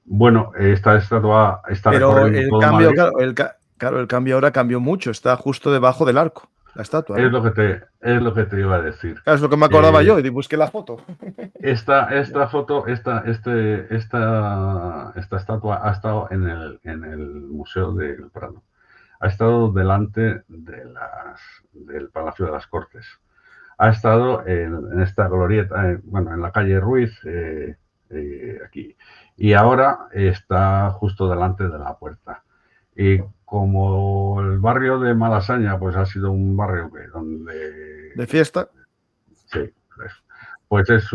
Bueno, esta estatua está
Pero
recorriendo
el
todo
cambio,
Madrid.
claro, el cambio ahora cambió mucho. Está justo debajo del arco, la estatua, ¿no?
Es lo que te iba a decir.
Claro, es lo que me acordaba yo y busqué la foto.
Esta foto, esta estatua ha estado en el Museo del Prado. Ha estado delante del Palacio de las Cortes. Ha estado en esta glorieta, bueno, en la calle Ruiz, aquí. Y ahora está justo delante de la puerta. Y como el barrio de Malasaña, pues ha sido un barrio donde...
¿De fiesta?
Sí, pues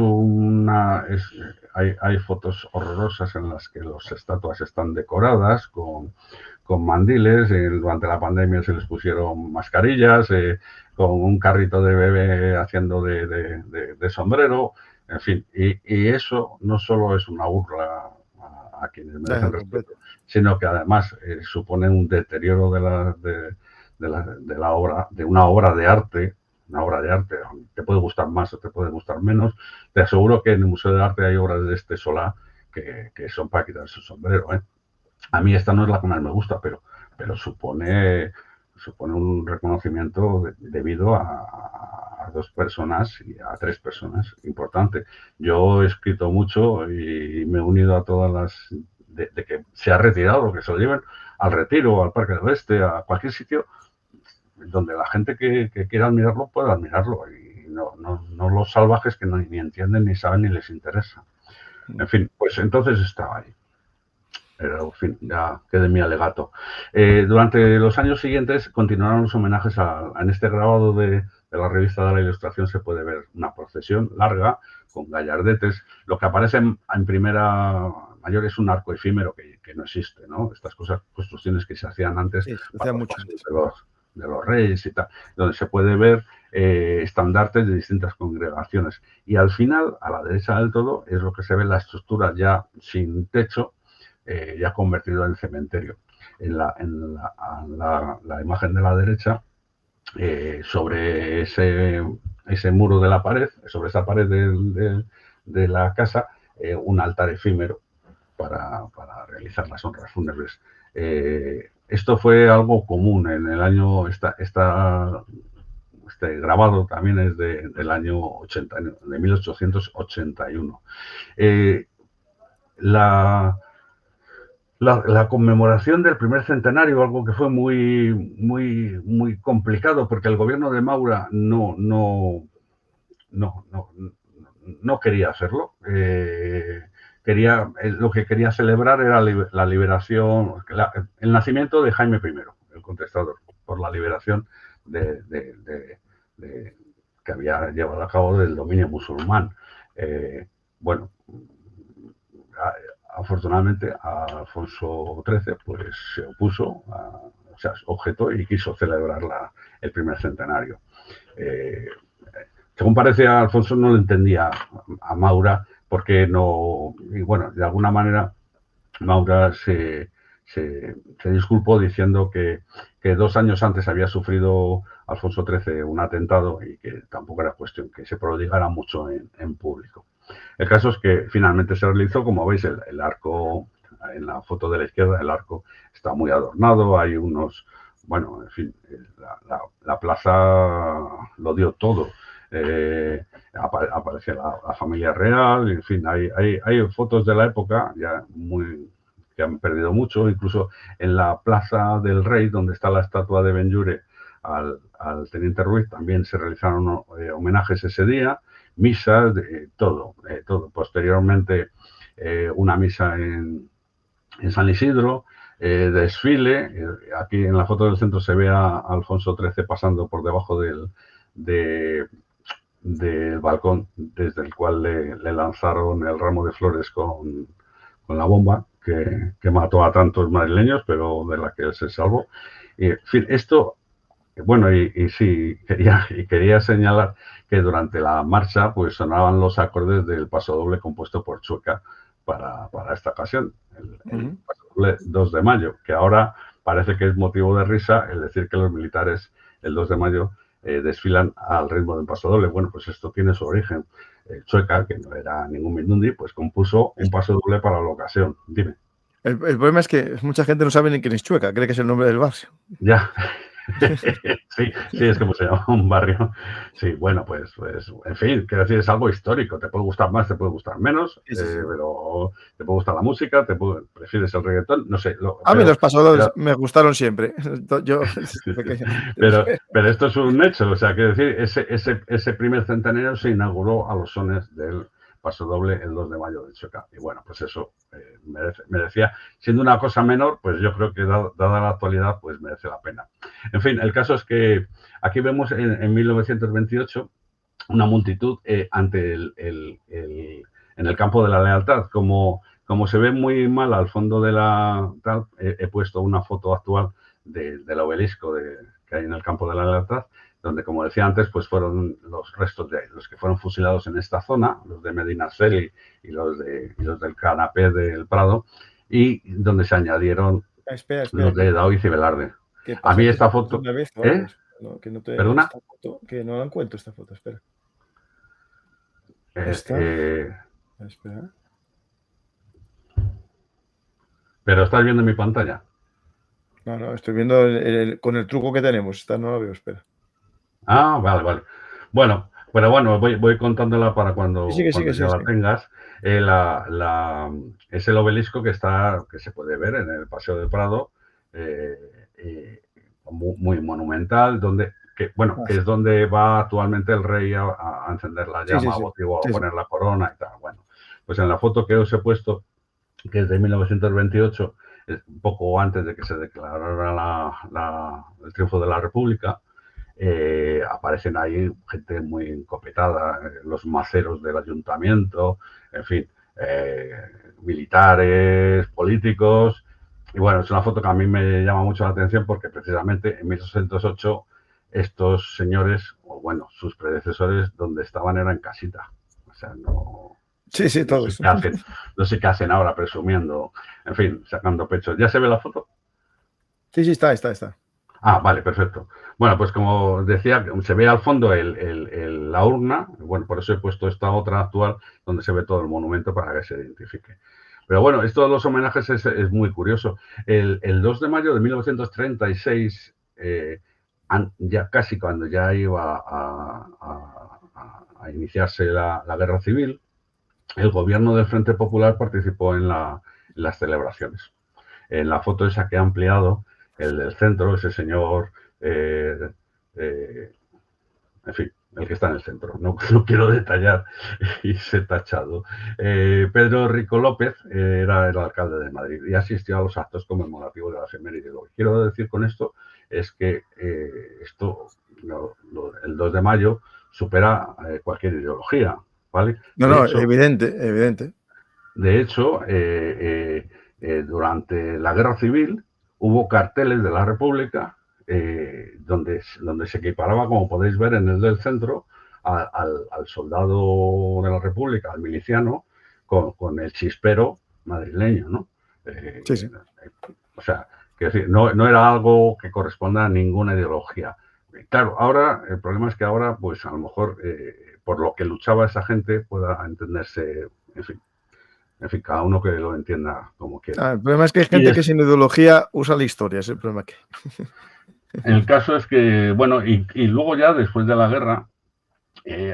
hay fotos horrorosas en las que las estatuas están decoradas con mandiles. Durante la pandemia se les pusieron mascarillas, con un carrito de bebé haciendo de sombrero, en fin. Y eso no solo es una burla a quienes merecen respeto, sino que además supone un deterioro de la obra, de una obra de arte. Una obra de arte, te puede gustar más o te puede gustar menos. Te aseguro que en el Museo de Arte hay obras de este Solá que son para quitarse el sombrero. A mí esta no es la que más me gusta, pero supone un reconocimiento debido a 2 personas y a 3 personas importante. Yo he escrito mucho y me he unido a todas las de que se ha retirado, que se lo lleven al Retiro, al Parque del Este, a cualquier sitio donde la gente que quiera admirarlo pueda admirarlo, y no los salvajes que ni entienden, ni saben, ni les interesa. En fin, pues entonces estaba ahí. Pero, en fin, ya quedé mi alegato. Durante los años siguientes continuaron los homenajes en este grabado de la revista de la Ilustración se puede ver una procesión larga con gallardetes. Lo que aparece en primera mayor es un arco efímero que no existe, ¿no? Estas construcciones que se hacían antes,
sí, hacía mucho
de los reyes y tal, donde se puede ver estandartes de distintas congregaciones. Y al final, a la derecha del todo, es lo que se ve la estructura ya sin techo, ya convertido en cementerio. En la imagen de la derecha, sobre ese muro de la pared, sobre esa pared de la casa, un altar efímero para realizar las honras fúnebres. Esto fue algo común en el año, este grabado también es del año 80, de 1881. La conmemoración del primer centenario, algo que fue muy complicado, porque el gobierno de Maura no quería hacerlo. Lo que quería celebrar era la liberación, el nacimiento de Jaime I, el Contestador, por la liberación que había llevado a cabo del dominio musulmán. Bueno, afortunadamente Alfonso XIII pues se opuso, o sea, objetó y quiso celebrar el primer centenario. Según parece, Alfonso no le entendía a Maura, porque no, y bueno, de alguna manera Maura se disculpó diciendo que 2 años antes había sufrido Alfonso XIII un atentado y que tampoco era cuestión que se prodigara mucho en público. El caso es que finalmente se realizó, como veis, el arco, en la foto de la izquierda, el arco está muy adornado, hay unos, bueno, en fin, la plaza lo dio todo. Aparece la familia real, en fin, hay fotos de la época ya que han perdido mucho, incluso en la Plaza del Rey, donde está la estatua de Benlliure al teniente Ruiz, también se realizaron homenajes ese día, misas, todo. Posteriormente, una misa en San Isidro, desfile. Aquí en la foto del centro se ve a Alfonso XIII pasando por debajo del balcón desde el cual le lanzaron el ramo de flores con la bomba que mató a tantos madrileños, pero de la que él se salvó. Y, en fin, esto, bueno, y sí, quería señalar que durante la marcha pues sonaban los acordes del pasodoble compuesto por Chueca para esta ocasión, el pasodoble 2 de mayo, que ahora parece que es motivo de risa el decir que los militares el 2 de mayo desfilan al ritmo del pasodoble. Bueno, pues esto tiene su origen. Chueca, que no era ningún Mindundi, pues compuso un pasodoble para la ocasión. Dime.
El problema es que mucha gente no sabe ni quién es Chueca, cree que es el nombre del barrio.
Ya. Sí, es como se llama un barrio. Sí, bueno, pues, en fin, quiero decir, es algo histórico. Te puede gustar más, te puede gustar menos, sí. Pero te puede gustar la música, prefieres el reggaetón, no sé.
A mí los pasodobles me gustaron siempre. Yo,
pero esto es un hecho, o sea, quiero decir, ese primer centenario se inauguró a los sones del pasodoble el 2 de mayo de Chueca. Y bueno, pues eso merecía, siendo una cosa menor, pues yo creo que dada la actualidad, pues merece la pena. En fin, el caso es que aquí vemos en 1928 una multitud ante en el campo de la Lealtad. Como se ve muy mal al fondo de la tal, he puesto una foto actual del obelisco que hay en el campo de la Lealtad, donde, como decía antes, pues fueron los restos de los que fueron fusilados en esta zona, los de Medinaceli y los del Canapé del Prado, y donde se añadieron los de Daoiz y Velarde. A mí esta foto... ¿Perdona?
Esta foto, que no la encuentro esta foto, espera.
Espera. Pero estás viendo mi pantalla.
No, estoy viendo con el truco que tenemos. Esta no la veo, espera.
Ah, vale. Bueno, pero bueno, voy contándola para cuando ya la tengas. Es el obelisco que se puede ver en el Paseo del Prado, muy monumental, que es donde va actualmente el rey a encender la llama, motivo a poner la corona y tal. Bueno, pues en la foto que os he puesto, que es de 1928, un poco antes de que se declarara el triunfo de la República, aparecen ahí gente muy encopetada, los maceros del ayuntamiento, en fin, militares, políticos. Y bueno, es una foto que a mí me llama mucho la atención porque precisamente en 1808 estos señores, o bueno, sus predecesores, donde estaban era en casita. O sea, no...
Sí, todos.
No sé qué hacen ahora presumiendo, en fin, sacando pecho. ¿Ya se ve la foto?
Sí, está.
Ah, vale, perfecto. Bueno, pues como decía, se ve al fondo la urna. Bueno, por eso he puesto esta otra actual donde se ve todo el monumento para que se identifique. Pero bueno, esto de los homenajes es muy curioso. El 2 de mayo de 1936, ya casi cuando ya iba a iniciarse la guerra civil, el gobierno del Frente Popular participó en las celebraciones. En la foto esa que he ampliado, el del centro, ese señor, en fin, el que está en el centro, no quiero detallar y ser tachado. Pedro Rico López era el alcalde de Madrid y asistió a los actos conmemorativos de la efeméride. Lo que quiero decir con esto es que el 2 de mayo supera cualquier ideología, ¿vale?
No, evidente.
De hecho, durante la Guerra Civil hubo carteles de la República donde se equiparaba, como podéis ver en el del centro, al soldado de la República, al miliciano, con el chispero madrileño, ¿no?
Sí.
O sea, quiero decir, no era algo que corresponda a ninguna ideología. Claro, ahora, el problema es que ahora, pues a lo mejor, por lo que luchaba esa gente, pueda entenderse, en fin, cada uno que lo entienda como quiera.
El problema es que hay gente que sin ideología usa la historia, es el problema que hay.
El caso es que, bueno, y luego ya después de la guerra,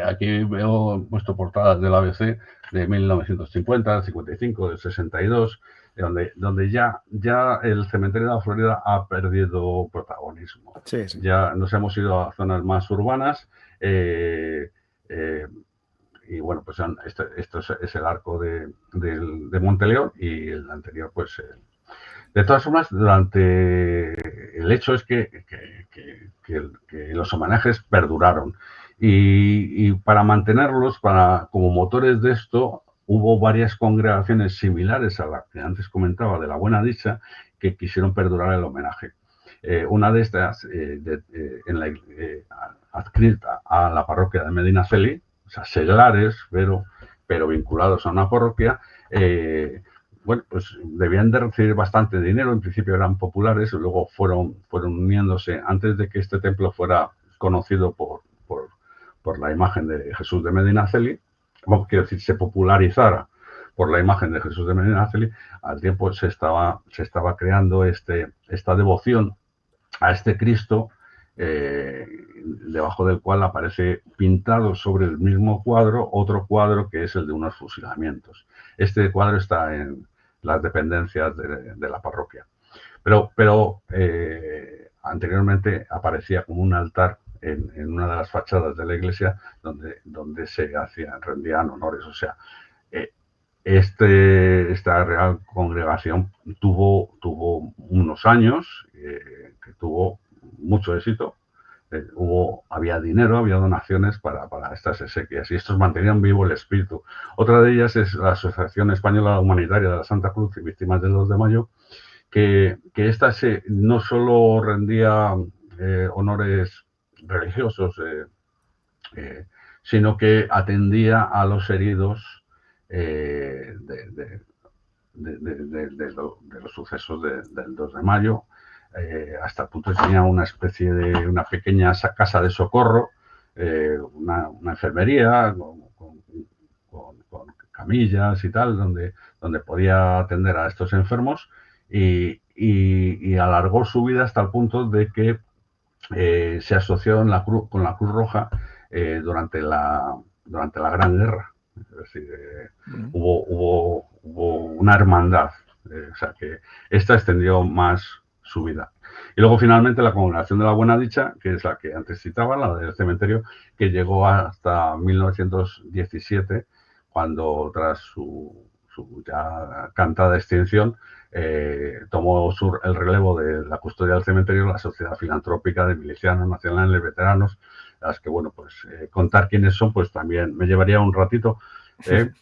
aquí veo puesto portadas del ABC de 1950, del 55, del 62, donde ya el cementerio de la Florida ha perdido protagonismo.
Sí, sí.
Ya nos hemos ido a zonas más urbanas. Y bueno, pues esto es el arco de Monteleón, y el anterior, pues... de todas formas, el hecho es que los homenajes perduraron. Y para mantenerlos, como motores de esto, hubo varias congregaciones similares a la que antes comentaba, de la Buena Dicha, que quisieron perdurar el homenaje. Una de estas, adscrita a la parroquia de Medinaceli, o sea, seglares, pero vinculados a una parroquia, bueno, pues debían de recibir bastante dinero. En principio eran populares, y luego fueron uniéndose. Antes de que este templo fuera conocido por la imagen de Jesús de Medinaceli, quiero decir, se popularizara por la imagen de Jesús de Medinaceli, al tiempo se estaba creando esta devoción a este Cristo, debajo del cual aparece pintado sobre el mismo cuadro otro cuadro que es el de unos fusilamientos. Este cuadro está en las dependencias de la parroquia. Pero anteriormente aparecía como un altar en una de las fachadas de la iglesia donde se rendían honores. O sea, esta Real Congregación tuvo unos años que tuvo mucho éxito. Había dinero, había donaciones para estas exequias, y estos mantenían vivo el espíritu. Otra de ellas es la Asociación Española Humanitaria de la Santa Cruz y Víctimas del 2 de Mayo, que esta no solo rendía honores religiosos, sino que atendía a los heridos de los sucesos del 2 de mayo, hasta el punto de que tenía una especie de una pequeña casa de socorro, una enfermería con camillas y tal, donde podía atender a estos enfermos, y alargó su vida hasta el punto de que se asoció con la Cruz Roja durante la Gran Guerra. Es decir, hubo una hermandad, o sea que esta extendió más su vida. Y luego finalmente la Congregación de la Buena Dicha, que es la que antes citaba, la del cementerio, que llegó hasta 1917, cuando tras su ya cantada extinción, tomó el relevo de la custodia del cementerio la Sociedad Filantrópica de Milicianos Nacionales Veteranos, las que, bueno, pues contar quiénes son, pues también me llevaría un ratito,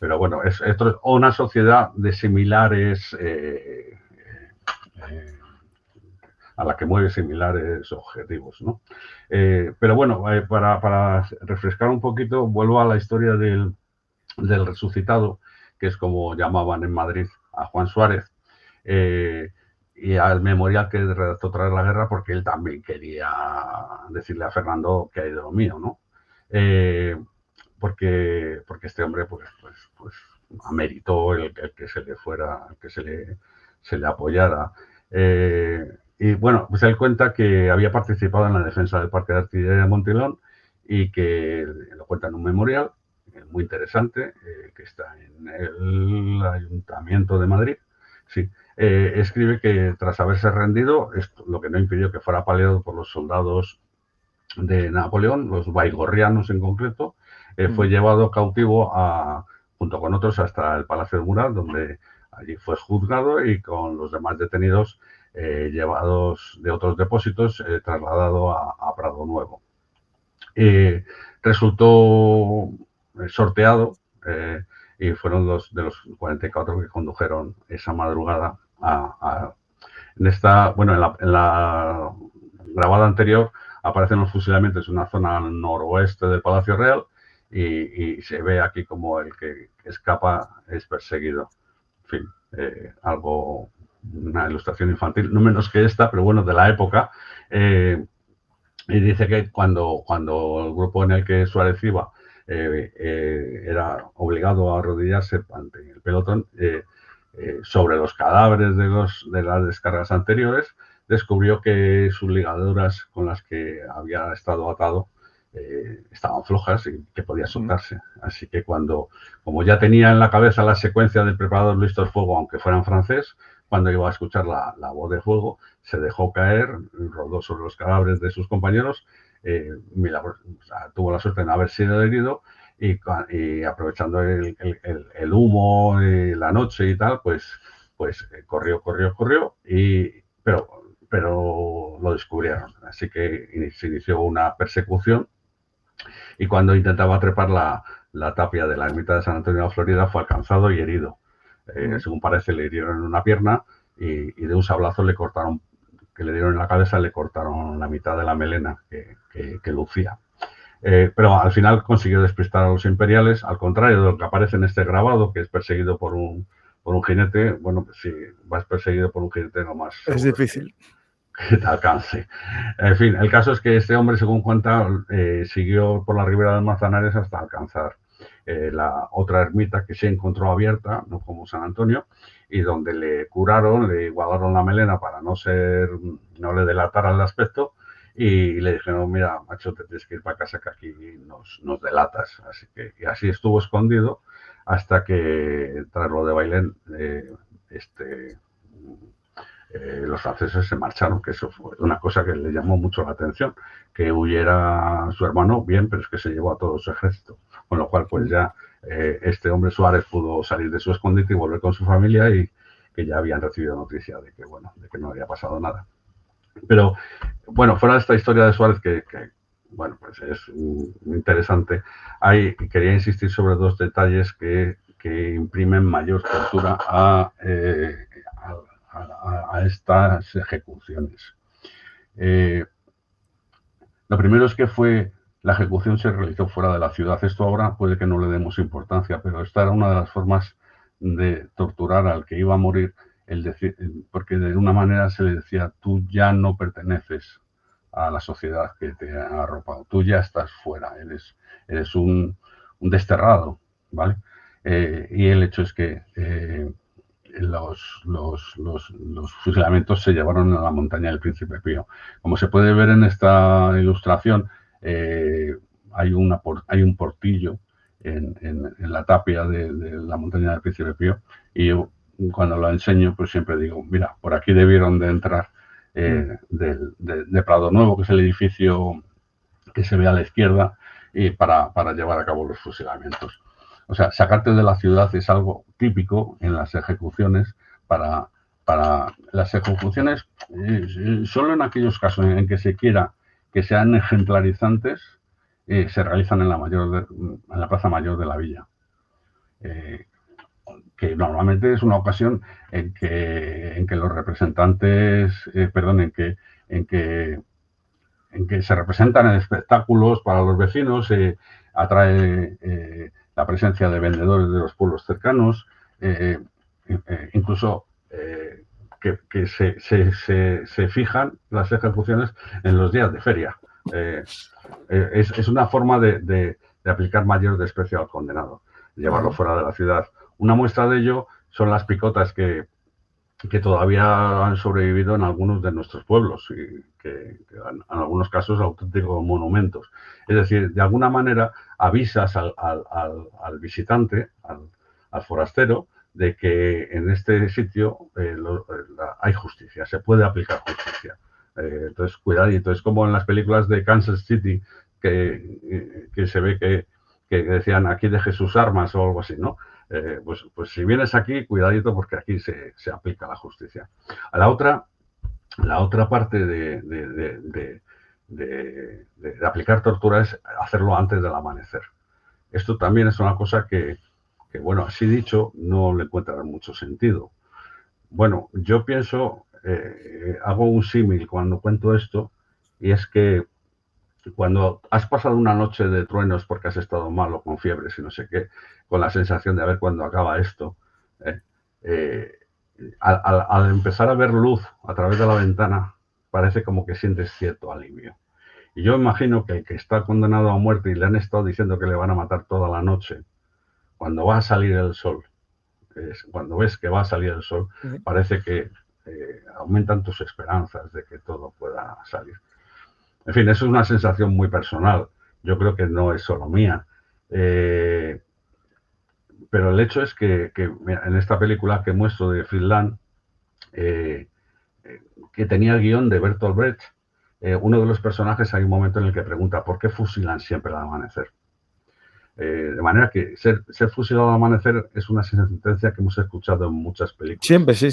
pero bueno, es una sociedad de similares, a la que mueve similares objetivos, ¿no? Pero bueno, para refrescar un poquito, vuelvo a la historia del resucitado, que es como llamaban en Madrid a Juan Suárez, y al memorial que redactó tras la guerra, porque él también quería decirle a Fernando que hay de lo mío, ¿no? Porque este hombre pues ameritó el que se le fuera, el que se le apoyara. Y bueno, pues él cuenta que había participado en la defensa del Parque de Artillería de Monteleón, y que lo cuenta en un memorial muy interesante, que está en el Ayuntamiento de Madrid. Sí. Escribe que tras haberse rendido, lo que no impidió que fuera apaleado por los soldados de Napoleón, los baigorrianos en concreto, fue llevado cautivo junto con otros hasta el Palacio del Mural, donde allí fue juzgado, y con los demás detenidos llevados de otros depósitos, trasladado a Prado Nuevo. Resultó sorteado, y fueron de los 44 que condujeron esa madrugada en la grabada anterior aparecen los fusilamientos en una zona noroeste del Palacio Real, y se ve aquí como el que escapa es perseguido. En fin, una ilustración infantil, no menos que esta, pero bueno, de la época. Y dice que cuando el grupo en el que Suárez iba era obligado a arrodillarse ante el pelotón, sobre los cadáveres de las descargas anteriores, descubrió que sus ligaduras con las que había estado atado estaban flojas y que podía soltarse. Así que como ya tenía en la cabeza la secuencia del preparador listo el fuego, aunque fuera en francés, cuando iba a escuchar la voz de fuego, se dejó caer, rodó sobre los cadáveres de sus compañeros, tuvo la suerte de no haber sido herido y aprovechando el humo, la noche y tal, pues corrió, pero lo descubrieron. Así que se inició una persecución y cuando intentaba trepar la tapia de la ermita de San Antonio de la Florida fue alcanzado y herido. Según parece, le hirieron en una pierna y de un sablazo que le dieron en la cabeza, le cortaron la mitad de la melena que lucía. Pero al final consiguió despistar a los imperiales, al contrario de lo que aparece en este grabado, que es perseguido por un jinete. Bueno, pues si vas perseguido por un jinete, no más.
Es difícil.
Que te alcance. En fin, el caso es que este hombre, según cuenta, siguió por la ribera del Manzanares hasta alcanzar la otra ermita que se encontró abierta, no como San Antonio, y donde le curaron, le igualaron la melena para no le delatara el aspecto, y le dijeron, mira, macho, te tienes que ir para casa que aquí nos delatas. Y así estuvo escondido hasta que, tras lo de Bailén, los franceses se marcharon, que eso fue una cosa que le llamó mucho la atención, que huyera su hermano, bien, pero es que se llevó a todo su ejército, con lo cual pues ya este hombre Suárez pudo salir de su escondite y volver con su familia y que ya habían recibido noticia de que no había pasado nada. Pero bueno, fuera de esta historia de Suárez que bueno, pues es muy interesante, quería insistir sobre dos detalles que imprimen mayor tortura a estas ejecuciones. Lo primero es que la ejecución se realizó fuera de la ciudad. Esto ahora puede que no le demos importancia, pero esta era una de las formas de torturar al que iba a morir, porque de una manera se le decía, tú ya no perteneces a la sociedad que te ha arropado, tú ya estás fuera, eres un desterrado, ¿vale? Y el hecho es que los fusilamientos se llevaron a la montaña del Príncipe Pío. Como se puede ver en esta ilustración, hay un portillo en la tapia de la montaña del Príncipe Pío, y yo cuando lo enseño pues siempre digo, mira, por aquí debieron de entrar de Prado Nuevo, que es el edificio que se ve a la izquierda, y para llevar a cabo los fusilamientos. O sea, sacarte de la ciudad es algo típico en las ejecuciones para las ejecuciones, solo en aquellos casos en que se quiera que sean ejemplarizantes, se realizan en la Plaza Mayor de la Villa. Que normalmente es una ocasión en que los representantes, en que se representan en espectáculos para los vecinos, atrae la presencia de vendedores de los pueblos cercanos, incluso que se fijan las ejecuciones en los días de feria. Es una forma de aplicar mayor desprecio al condenado, llevarlo fuera de la ciudad. Una muestra de ello son las picotas que todavía han sobrevivido en algunos de nuestros pueblos y que en algunos casos auténticos monumentos. Es decir, de alguna manera avisas al visitante, al forastero, de que en este sitio hay justicia, se puede aplicar justicia. Entonces, cuidadito. Es como en las películas de Kansas City que se ve que decían aquí deje sus armas o algo así, ¿no? Pues si vienes aquí, cuidadito porque aquí se aplica la justicia. La otra parte de aplicar tortura es hacerlo antes del amanecer. Esto también es una cosa que bueno, así dicho, no le encuentra mucho sentido. Bueno, yo pienso, hago un símil cuando cuento esto, y es que cuando has pasado una noche de truenos porque has estado malo, con fiebres y no sé qué, con la sensación de a ver cuándo acaba esto, al empezar a ver luz a través de la ventana, parece como que sientes cierto alivio. Y yo imagino que el que está condenado a muerte y le han estado diciendo que le van a matar toda la noche, cuando va a salir el sol, cuando ves que va a salir el sol, parece que aumentan tus esperanzas de que todo pueda salir. En fin, eso es una sensación muy personal, yo creo que no es solo mía. Pero el hecho es que mira, en esta película que muestro de Friedland, que tenía el guión de Bertolt Brecht, uno de los personajes hay un momento en el que pregunta ¿por qué fusilan siempre al amanecer? De manera que ser fusilado al amanecer es una sentencia que hemos escuchado en muchas películas.
Siempre, sí.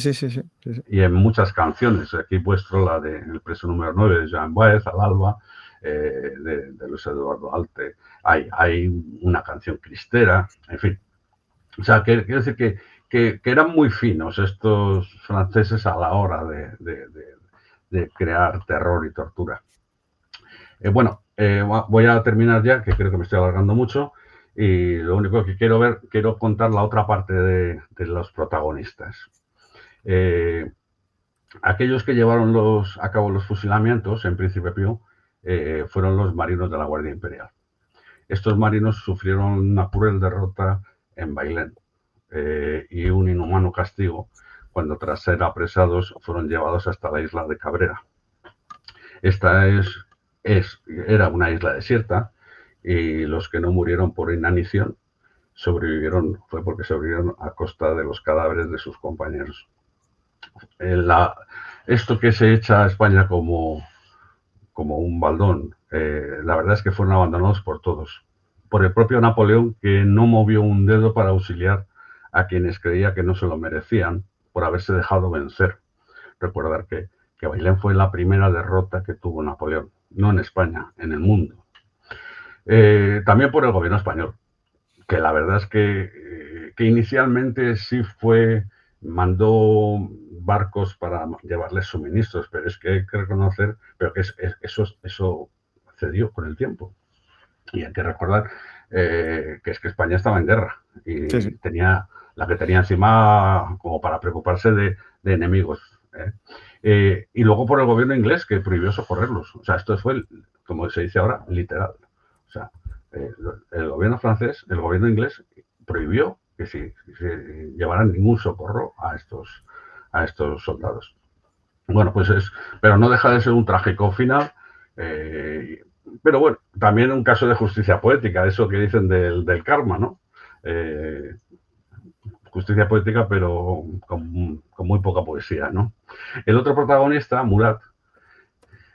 Y en muchas canciones. Aquí vuestro la de El preso número 9 de Joan Baez, Al alba, de Luis Eduardo Alte. Hay una canción cristera, en fin. O sea, quiero decir que eran muy finos estos franceses a la hora de crear terror y tortura. Voy a terminar ya, que creo que me estoy alargando mucho, y lo único que quiero contar la otra parte de los protagonistas. Aquellos que llevaron a cabo los fusilamientos en Príncipe Pío fueron los marinos de la Guardia Imperial. Estos marinos sufrieron una cruel derrota en Bailén y un inhumano castigo cuando, tras ser apresados, fueron llevados hasta la isla de Cabrera. Esta era una isla desierta y los que no murieron por inanición fue porque sobrevivieron a costa de los cadáveres de sus compañeros. Esto que se echa a España como un baldón, la verdad es que fueron abandonados por todos. Por el propio Napoleón, que no movió un dedo para auxiliar a quienes creía que no se lo merecían por haberse dejado vencer. Recordar que Bailén fue la primera derrota que tuvo Napoleón, no en España, en el mundo. También por el gobierno español, que la verdad es que inicialmente sí mandó barcos para llevarles suministros, pero es que hay que reconocer que eso cedió con el tiempo. Y hay que recordar que es que España estaba en guerra y tenía la que tenía encima como para preocuparse de enemigos. Y luego por el gobierno inglés, que prohibió socorrerlos. O sea, esto fue, como se dice ahora, literal. O sea, el gobierno francés, el gobierno inglés prohibió que se llevaran ningún socorro a estos soldados. Bueno, pero no deja de ser un trágico final. Pero bueno, también un caso de justicia poética, eso que dicen del karma, ¿no? Justicia poética, pero con muy poca poesía, ¿no? El otro protagonista, Murat,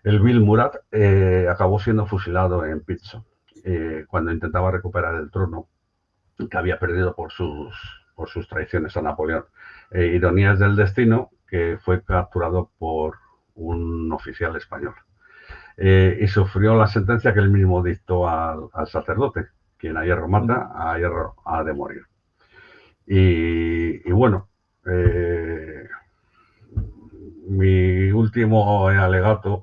el vil Murat, acabó siendo fusilado en Pizzo cuando intentaba recuperar el trono que había perdido por sus traiciones a Napoleón. Ironías del destino, que fue capturado por un oficial español. Y sufrió la sentencia que él mismo dictó al sacerdote: quien a hierro mata, a hierro ha de morir. Y bueno, mi último alegato,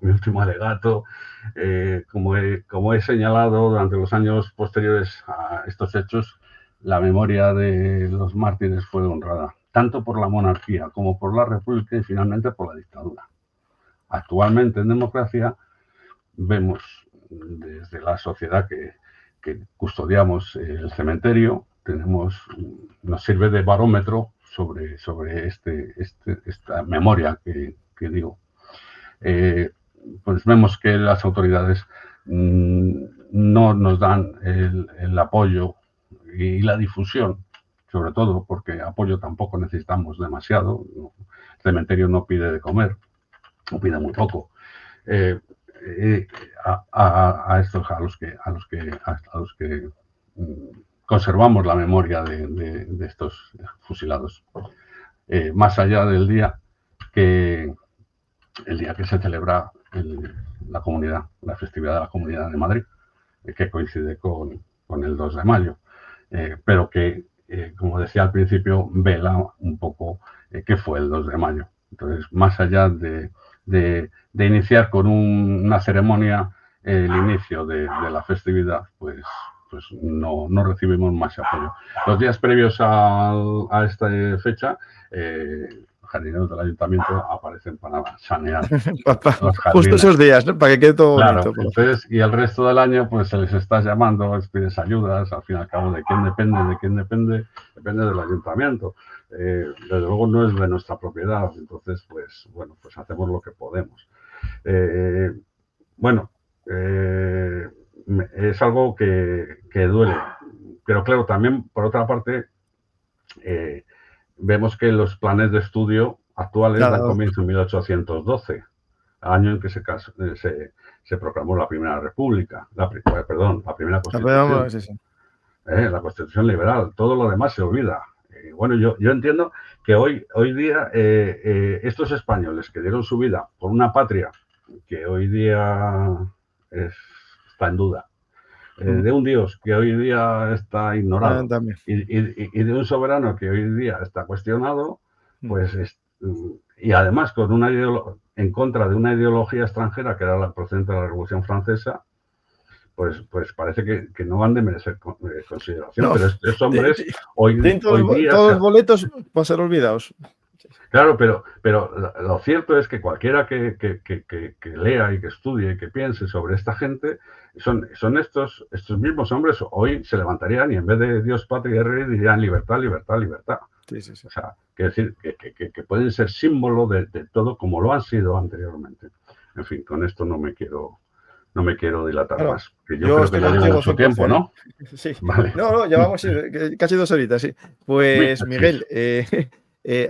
como he señalado, durante los años posteriores a estos hechos, la memoria de los mártires fue honrada, tanto por la monarquía como por la república y finalmente por la dictadura. Actualmente, en democracia, vemos desde la sociedad que custodiamos el cementerio, nos sirve de barómetro sobre esta memoria que digo. Pues vemos que las autoridades no nos dan el apoyo y la difusión, sobre todo porque apoyo tampoco necesitamos demasiado. El cementerio no pide de comer, o pide muy poco. A los que conservamos la memoria de estos fusilados, más allá del día que se celebra la festividad de la Comunidad de Madrid, que coincide con el 2 de mayo, pero que, como decía al principio, vela un poco qué fue el 2 de mayo. Entonces, más allá de iniciar con una ceremonia el inicio de la festividad, pues no recibimos más apoyo. Los días previos a esta fecha, jardineros del ayuntamiento aparecen para sanear los jardines.
Justo esos días, ¿no? Para que quede todo bonito.
Entonces, y el resto del año, pues se les está llamando, les pides ayudas, al fin y al cabo, ¿de quién depende? Depende del ayuntamiento. Desde luego no es de nuestra propiedad, entonces, pues hacemos lo que podemos. es algo que duele. Pero claro, también, por otra parte, vemos que los planes de estudio actuales dan comienzo en 1812, año en que se proclamó la Primera República, la Primera Constitución,
Sí, sí.
La Constitución liberal. Todo lo demás se olvida. Bueno, yo entiendo que hoy día estos españoles que dieron su vida por una patria que hoy día está en duda, de un Dios que hoy día está ignorado y de un soberano que hoy día está cuestionado, pues y además con en contra de una ideología extranjera que era la procedente de la Revolución Francesa, pues parece que no van de merecer consideración. No, pero estos hombres hoy día...
Todos los boletos van a ser olvidados.
Claro, pero lo cierto es que cualquiera que lea y que estudie y que piense sobre esta gente, son estos mismos hombres, hoy se levantarían y en vez de Dios, patria y rey dirían libertad, libertad, libertad.
Sí, sí, sí.
O sea, quiero decir que pueden ser símbolo de todo como lo han sido anteriormente. En fin, con esto no me quiero dilatar más. Que yo creo que ya llevo mucho tiempo, ¿no?
Sí. Vale. No, llevamos casi 2 horitas, sí. Pues, Miguel,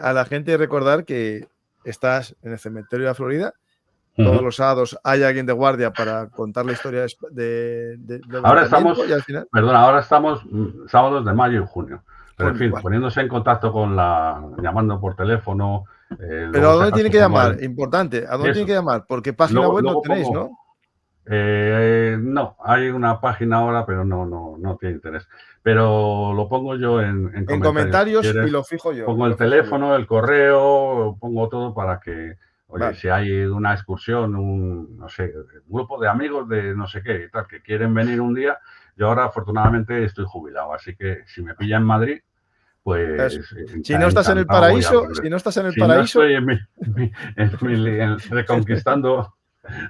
a la gente recordar que estás en el cementerio de la Florida. Todos los sábados hay alguien de guardia para contar la historia de
ahora estamos, y al final... Perdona, ahora estamos sábados de mayo y junio. Pero en fin, poniéndose en contacto llamando por teléfono.
Pero ¿a dónde tiene que llamar? Importante, ¿a dónde tiene que llamar? Porque página web no tenéis, ¿no?
No, hay una página ahora, pero no tiene interés. Pero lo pongo yo en
comentarios si y lo fijo yo.
Pongo el teléfono, el correo, pongo todo para que, oye, si hay una excursión, un grupo de amigos de no sé qué y tal, que quieren venir un día, yo ahora afortunadamente estoy jubilado, así que si me pilla en Madrid, pues...
Si no estás en el paraíso,
estoy reconquistando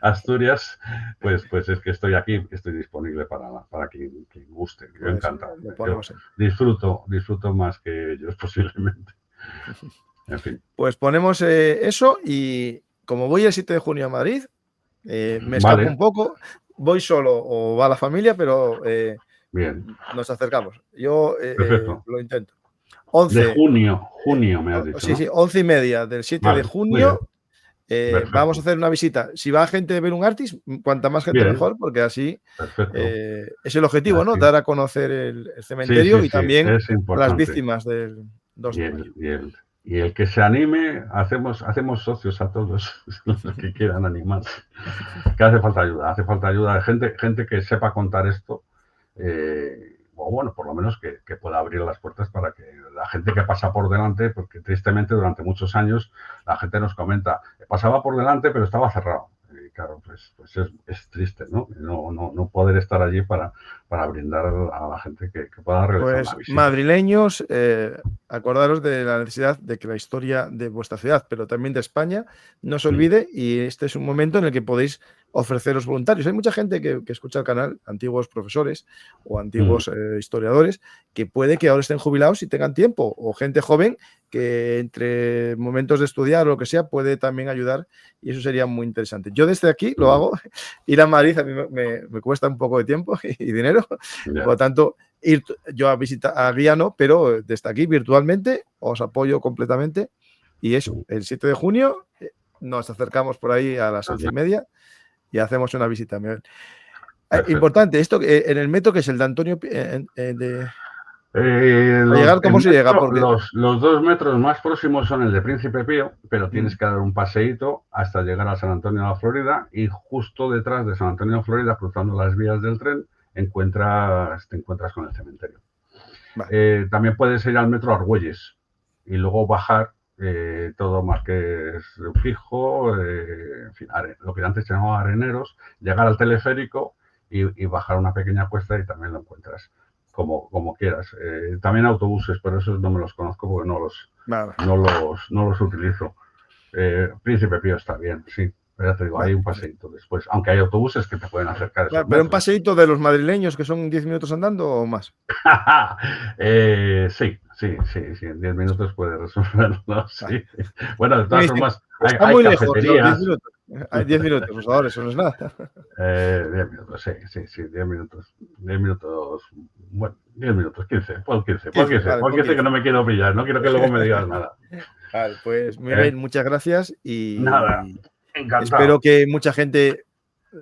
Asturias, pues es que estoy aquí, estoy disponible para quien guste. Yo encantado. Yo disfruto más que ellos posiblemente. En fin.
Pues ponemos eso y como voy el 7 de junio a Madrid, me escapo un poco, voy solo o va la familia, pero
bien.
Nos acercamos. Yo lo intento.
11 de junio me has dicho.
Sí, 11:30 del 7 de junio. Vamos a hacer una visita. Si va gente de Bellum Artis, cuanta más gente mejor, porque así es el objetivo, ¿no? Dar a conocer el cementerio y también las víctimas del 2 de mayo.
Y el que se anime, hacemos socios a todos los que quieran animarse. Que hace falta ayuda de gente que sepa contar esto. O bueno, por lo menos que pueda abrir las puertas para que la gente que pasa por delante, porque tristemente durante muchos años la gente nos comenta, pasaba por delante pero estaba cerrado. Y claro, pues es triste, ¿no? No poder estar allí para brindar a la gente que pueda realizar la visita.
Madrileños, acordaros de la necesidad de que la historia de vuestra ciudad, pero también de España, no se olvide y este es un momento en el que podéis ofreceros voluntarios. Hay mucha gente que escucha el canal, antiguos profesores o antiguos historiadores, que puede que ahora estén jubilados y tengan tiempo, o gente joven que entre momentos de estudiar o lo que sea puede también ayudar y eso sería muy interesante. Yo desde aquí lo hago, ir a Madrid a mí me cuesta un poco de tiempo y dinero, por lo tanto ir yo a visitar a Guía no, pero desde aquí virtualmente os apoyo completamente y eso, el 7 de junio nos acercamos por ahí a las 11:30 y hacemos una visita. Importante, esto en el metro que es el de Antonio llegar, ¿cómo se llega? Porque...
Los 2 metros más próximos son el de Príncipe Pío, pero tienes que dar un paseíto hasta llegar a San Antonio de la Florida y justo detrás de San Antonio de la Florida, cruzando las vías del tren, te encuentras con el cementerio. Vale. También puedes ir al metro Argüelles y luego bajar todo Marqués Fijo, en fin, lo que antes se llamaba Areneros, llegar al teleférico y bajar una pequeña cuesta y también lo encuentras. Como quieras. También autobuses, pero esos no me los conozco porque no los utilizo. Príncipe Pío está bien, sí. Pero ya te digo, hay un paseíto después, aunque hay autobuses que te pueden acercar esos
Claro, pero un
metros.
paseíto de los madrileños que son 10 minutos andando o más.
Sí, en 10 minutos puedes resolverlo, sí. Bueno, de
Me
todas
dicen,
formas,
está
hay
muy lejos los 10
cafeterías.
minutos. Hay 10 minutos, por favor, eso no es nada.
10 minutos, sí, 10 minutos. 10 minutos, bueno, 10 minutos, 15, pon 15,
15, vale,
pon
pon
15 que
15.
no me quiero pillar, no quiero que luego me digas nada.
Vale, pues
¿Eh?
Miguel, muchas gracias
Nada,
y espero
encantado.
que mucha gente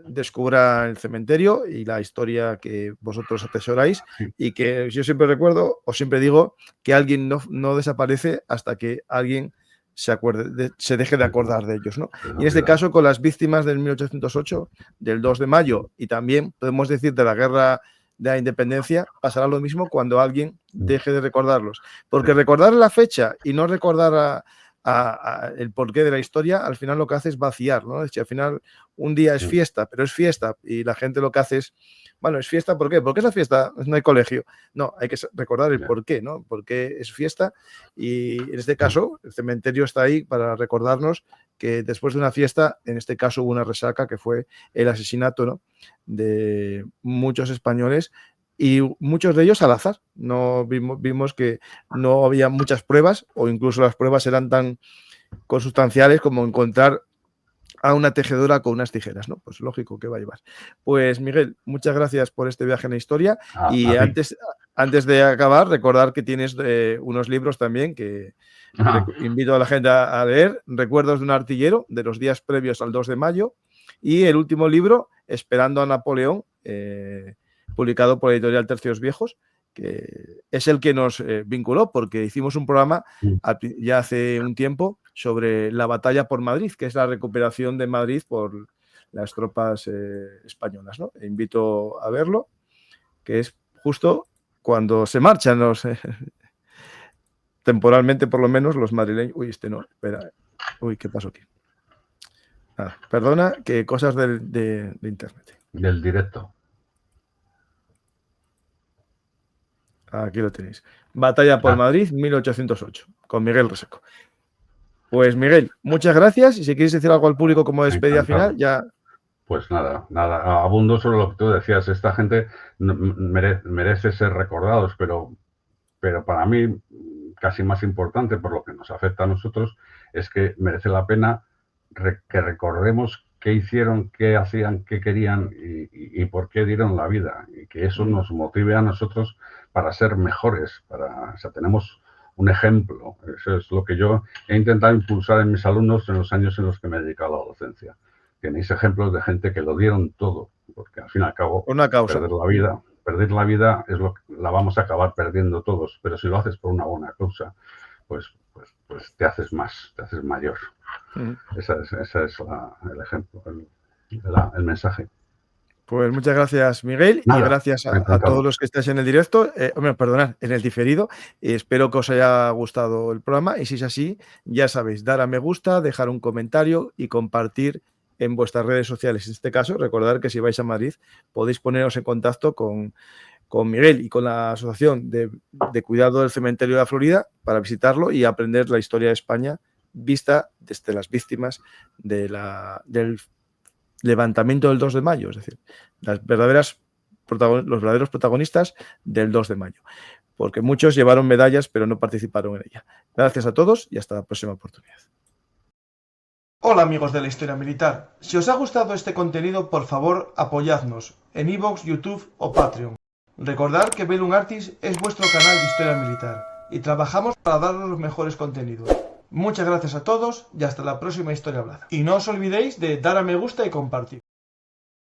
descubra el cementerio y la historia que vosotros atesoráis
Sí,
y que yo siempre recuerdo o siempre digo que alguien no desaparece hasta que alguien se acuerde, se deje de acordar de ellos, ¿no?
de la
Y en este
vida.
caso con las víctimas del 1808, del 2 de mayo y también podemos decir de la guerra de la independencia, pasará lo mismo cuando alguien deje de recordarlos. Porque recordar la fecha y no recordar el porqué de la historia, al final lo que hace es vaciar, ¿no? Es decir, al final un día es fiesta, pero es fiesta y la gente lo que hace es, bueno, es fiesta, ¿por qué? ¿Por qué es la fiesta? No hay colegio. No, hay que recordar el por qué, ¿no? ¿Por qué es fiesta? Y en este caso, el cementerio está ahí para recordarnos que después de una fiesta, en este caso hubo una resaca que fue el asesinato, ¿no?, de muchos españoles y muchos de ellos al azar. No vimos que no había muchas pruebas o incluso las pruebas eran tan consustanciales como encontrar a una tejedora con unas tijeras, ¿no? Pues lógico que va a llevar. Pues Miguel, muchas gracias por este viaje en la historia y
A ti.
antes de acabar, recordar que tienes unos libros también que invito a la gente a leer, Recuerdos de un artillero, de los días previos al 2 de mayo, y el último libro, Esperando a Napoleón, publicado por Editorial Tercios Viejos, que es el que nos vinculó, porque hicimos un programa ya hace un tiempo sobre la batalla por Madrid, que es la recuperación de Madrid por las tropas españolas, ¿no? Invito a verlo, que es justo cuando se marchan temporalmente por lo menos los madrileños. Uy, este no, espera. Uy, ¿qué pasó aquí? Perdona, que cosas de internet.
Del directo.
Aquí lo tenéis. Batalla por Madrid, 1808, con Miguel Reseco. Pues Miguel, muchas gracias. Y si quieres decir algo al público como despedida final, ya.
Pues nada, abundo sobre lo que tú decías. Esta gente merece ser recordados, pero para mí, casi más importante por lo que nos afecta a nosotros, es que merece la pena que recordemos qué hicieron, qué hacían, qué querían y por qué dieron la vida. Y que eso nos motive a nosotros para ser mejores. O sea, tenemos un ejemplo. Eso es lo que yo he intentado impulsar en mis alumnos en los años en los que me he dedicado a la docencia. Tenéis ejemplos de gente que lo dieron todo, porque al fin y al cabo,
una causa.
perder la vida es lo que la vamos a acabar perdiendo todos, pero si lo haces por una buena causa, pues te haces más, te haces mayor. Ese es el ejemplo, el mensaje.
Pues muchas gracias, Miguel, y gracias a todos los que estáis en el directo, perdonad, en el diferido. Espero que os haya gustado el programa y si es así, ya sabéis, dar a me gusta, dejar un comentario y compartir en vuestras redes sociales. En este caso, recordad que si vais a Madrid podéis poneros en contacto con Miguel y con la Asociación de Cuidado del Cementerio de la Florida para visitarlo y aprender la historia de España vista desde las víctimas del levantamiento del 2 de mayo, es decir, los verdaderos protagonistas del 2 de mayo, porque muchos llevaron medallas pero no participaron en ella. Gracias a todos y hasta la próxima oportunidad. Hola amigos de la historia militar, si os ha gustado este contenido, por favor apoyadnos en iVoox, YouTube o Patreon. Recordad que Bellum Artis es vuestro canal de historia militar y trabajamos para daros los mejores contenidos. Muchas gracias a todos y hasta la próxima historia hablada. Y no os olvidéis de dar a me gusta y compartir.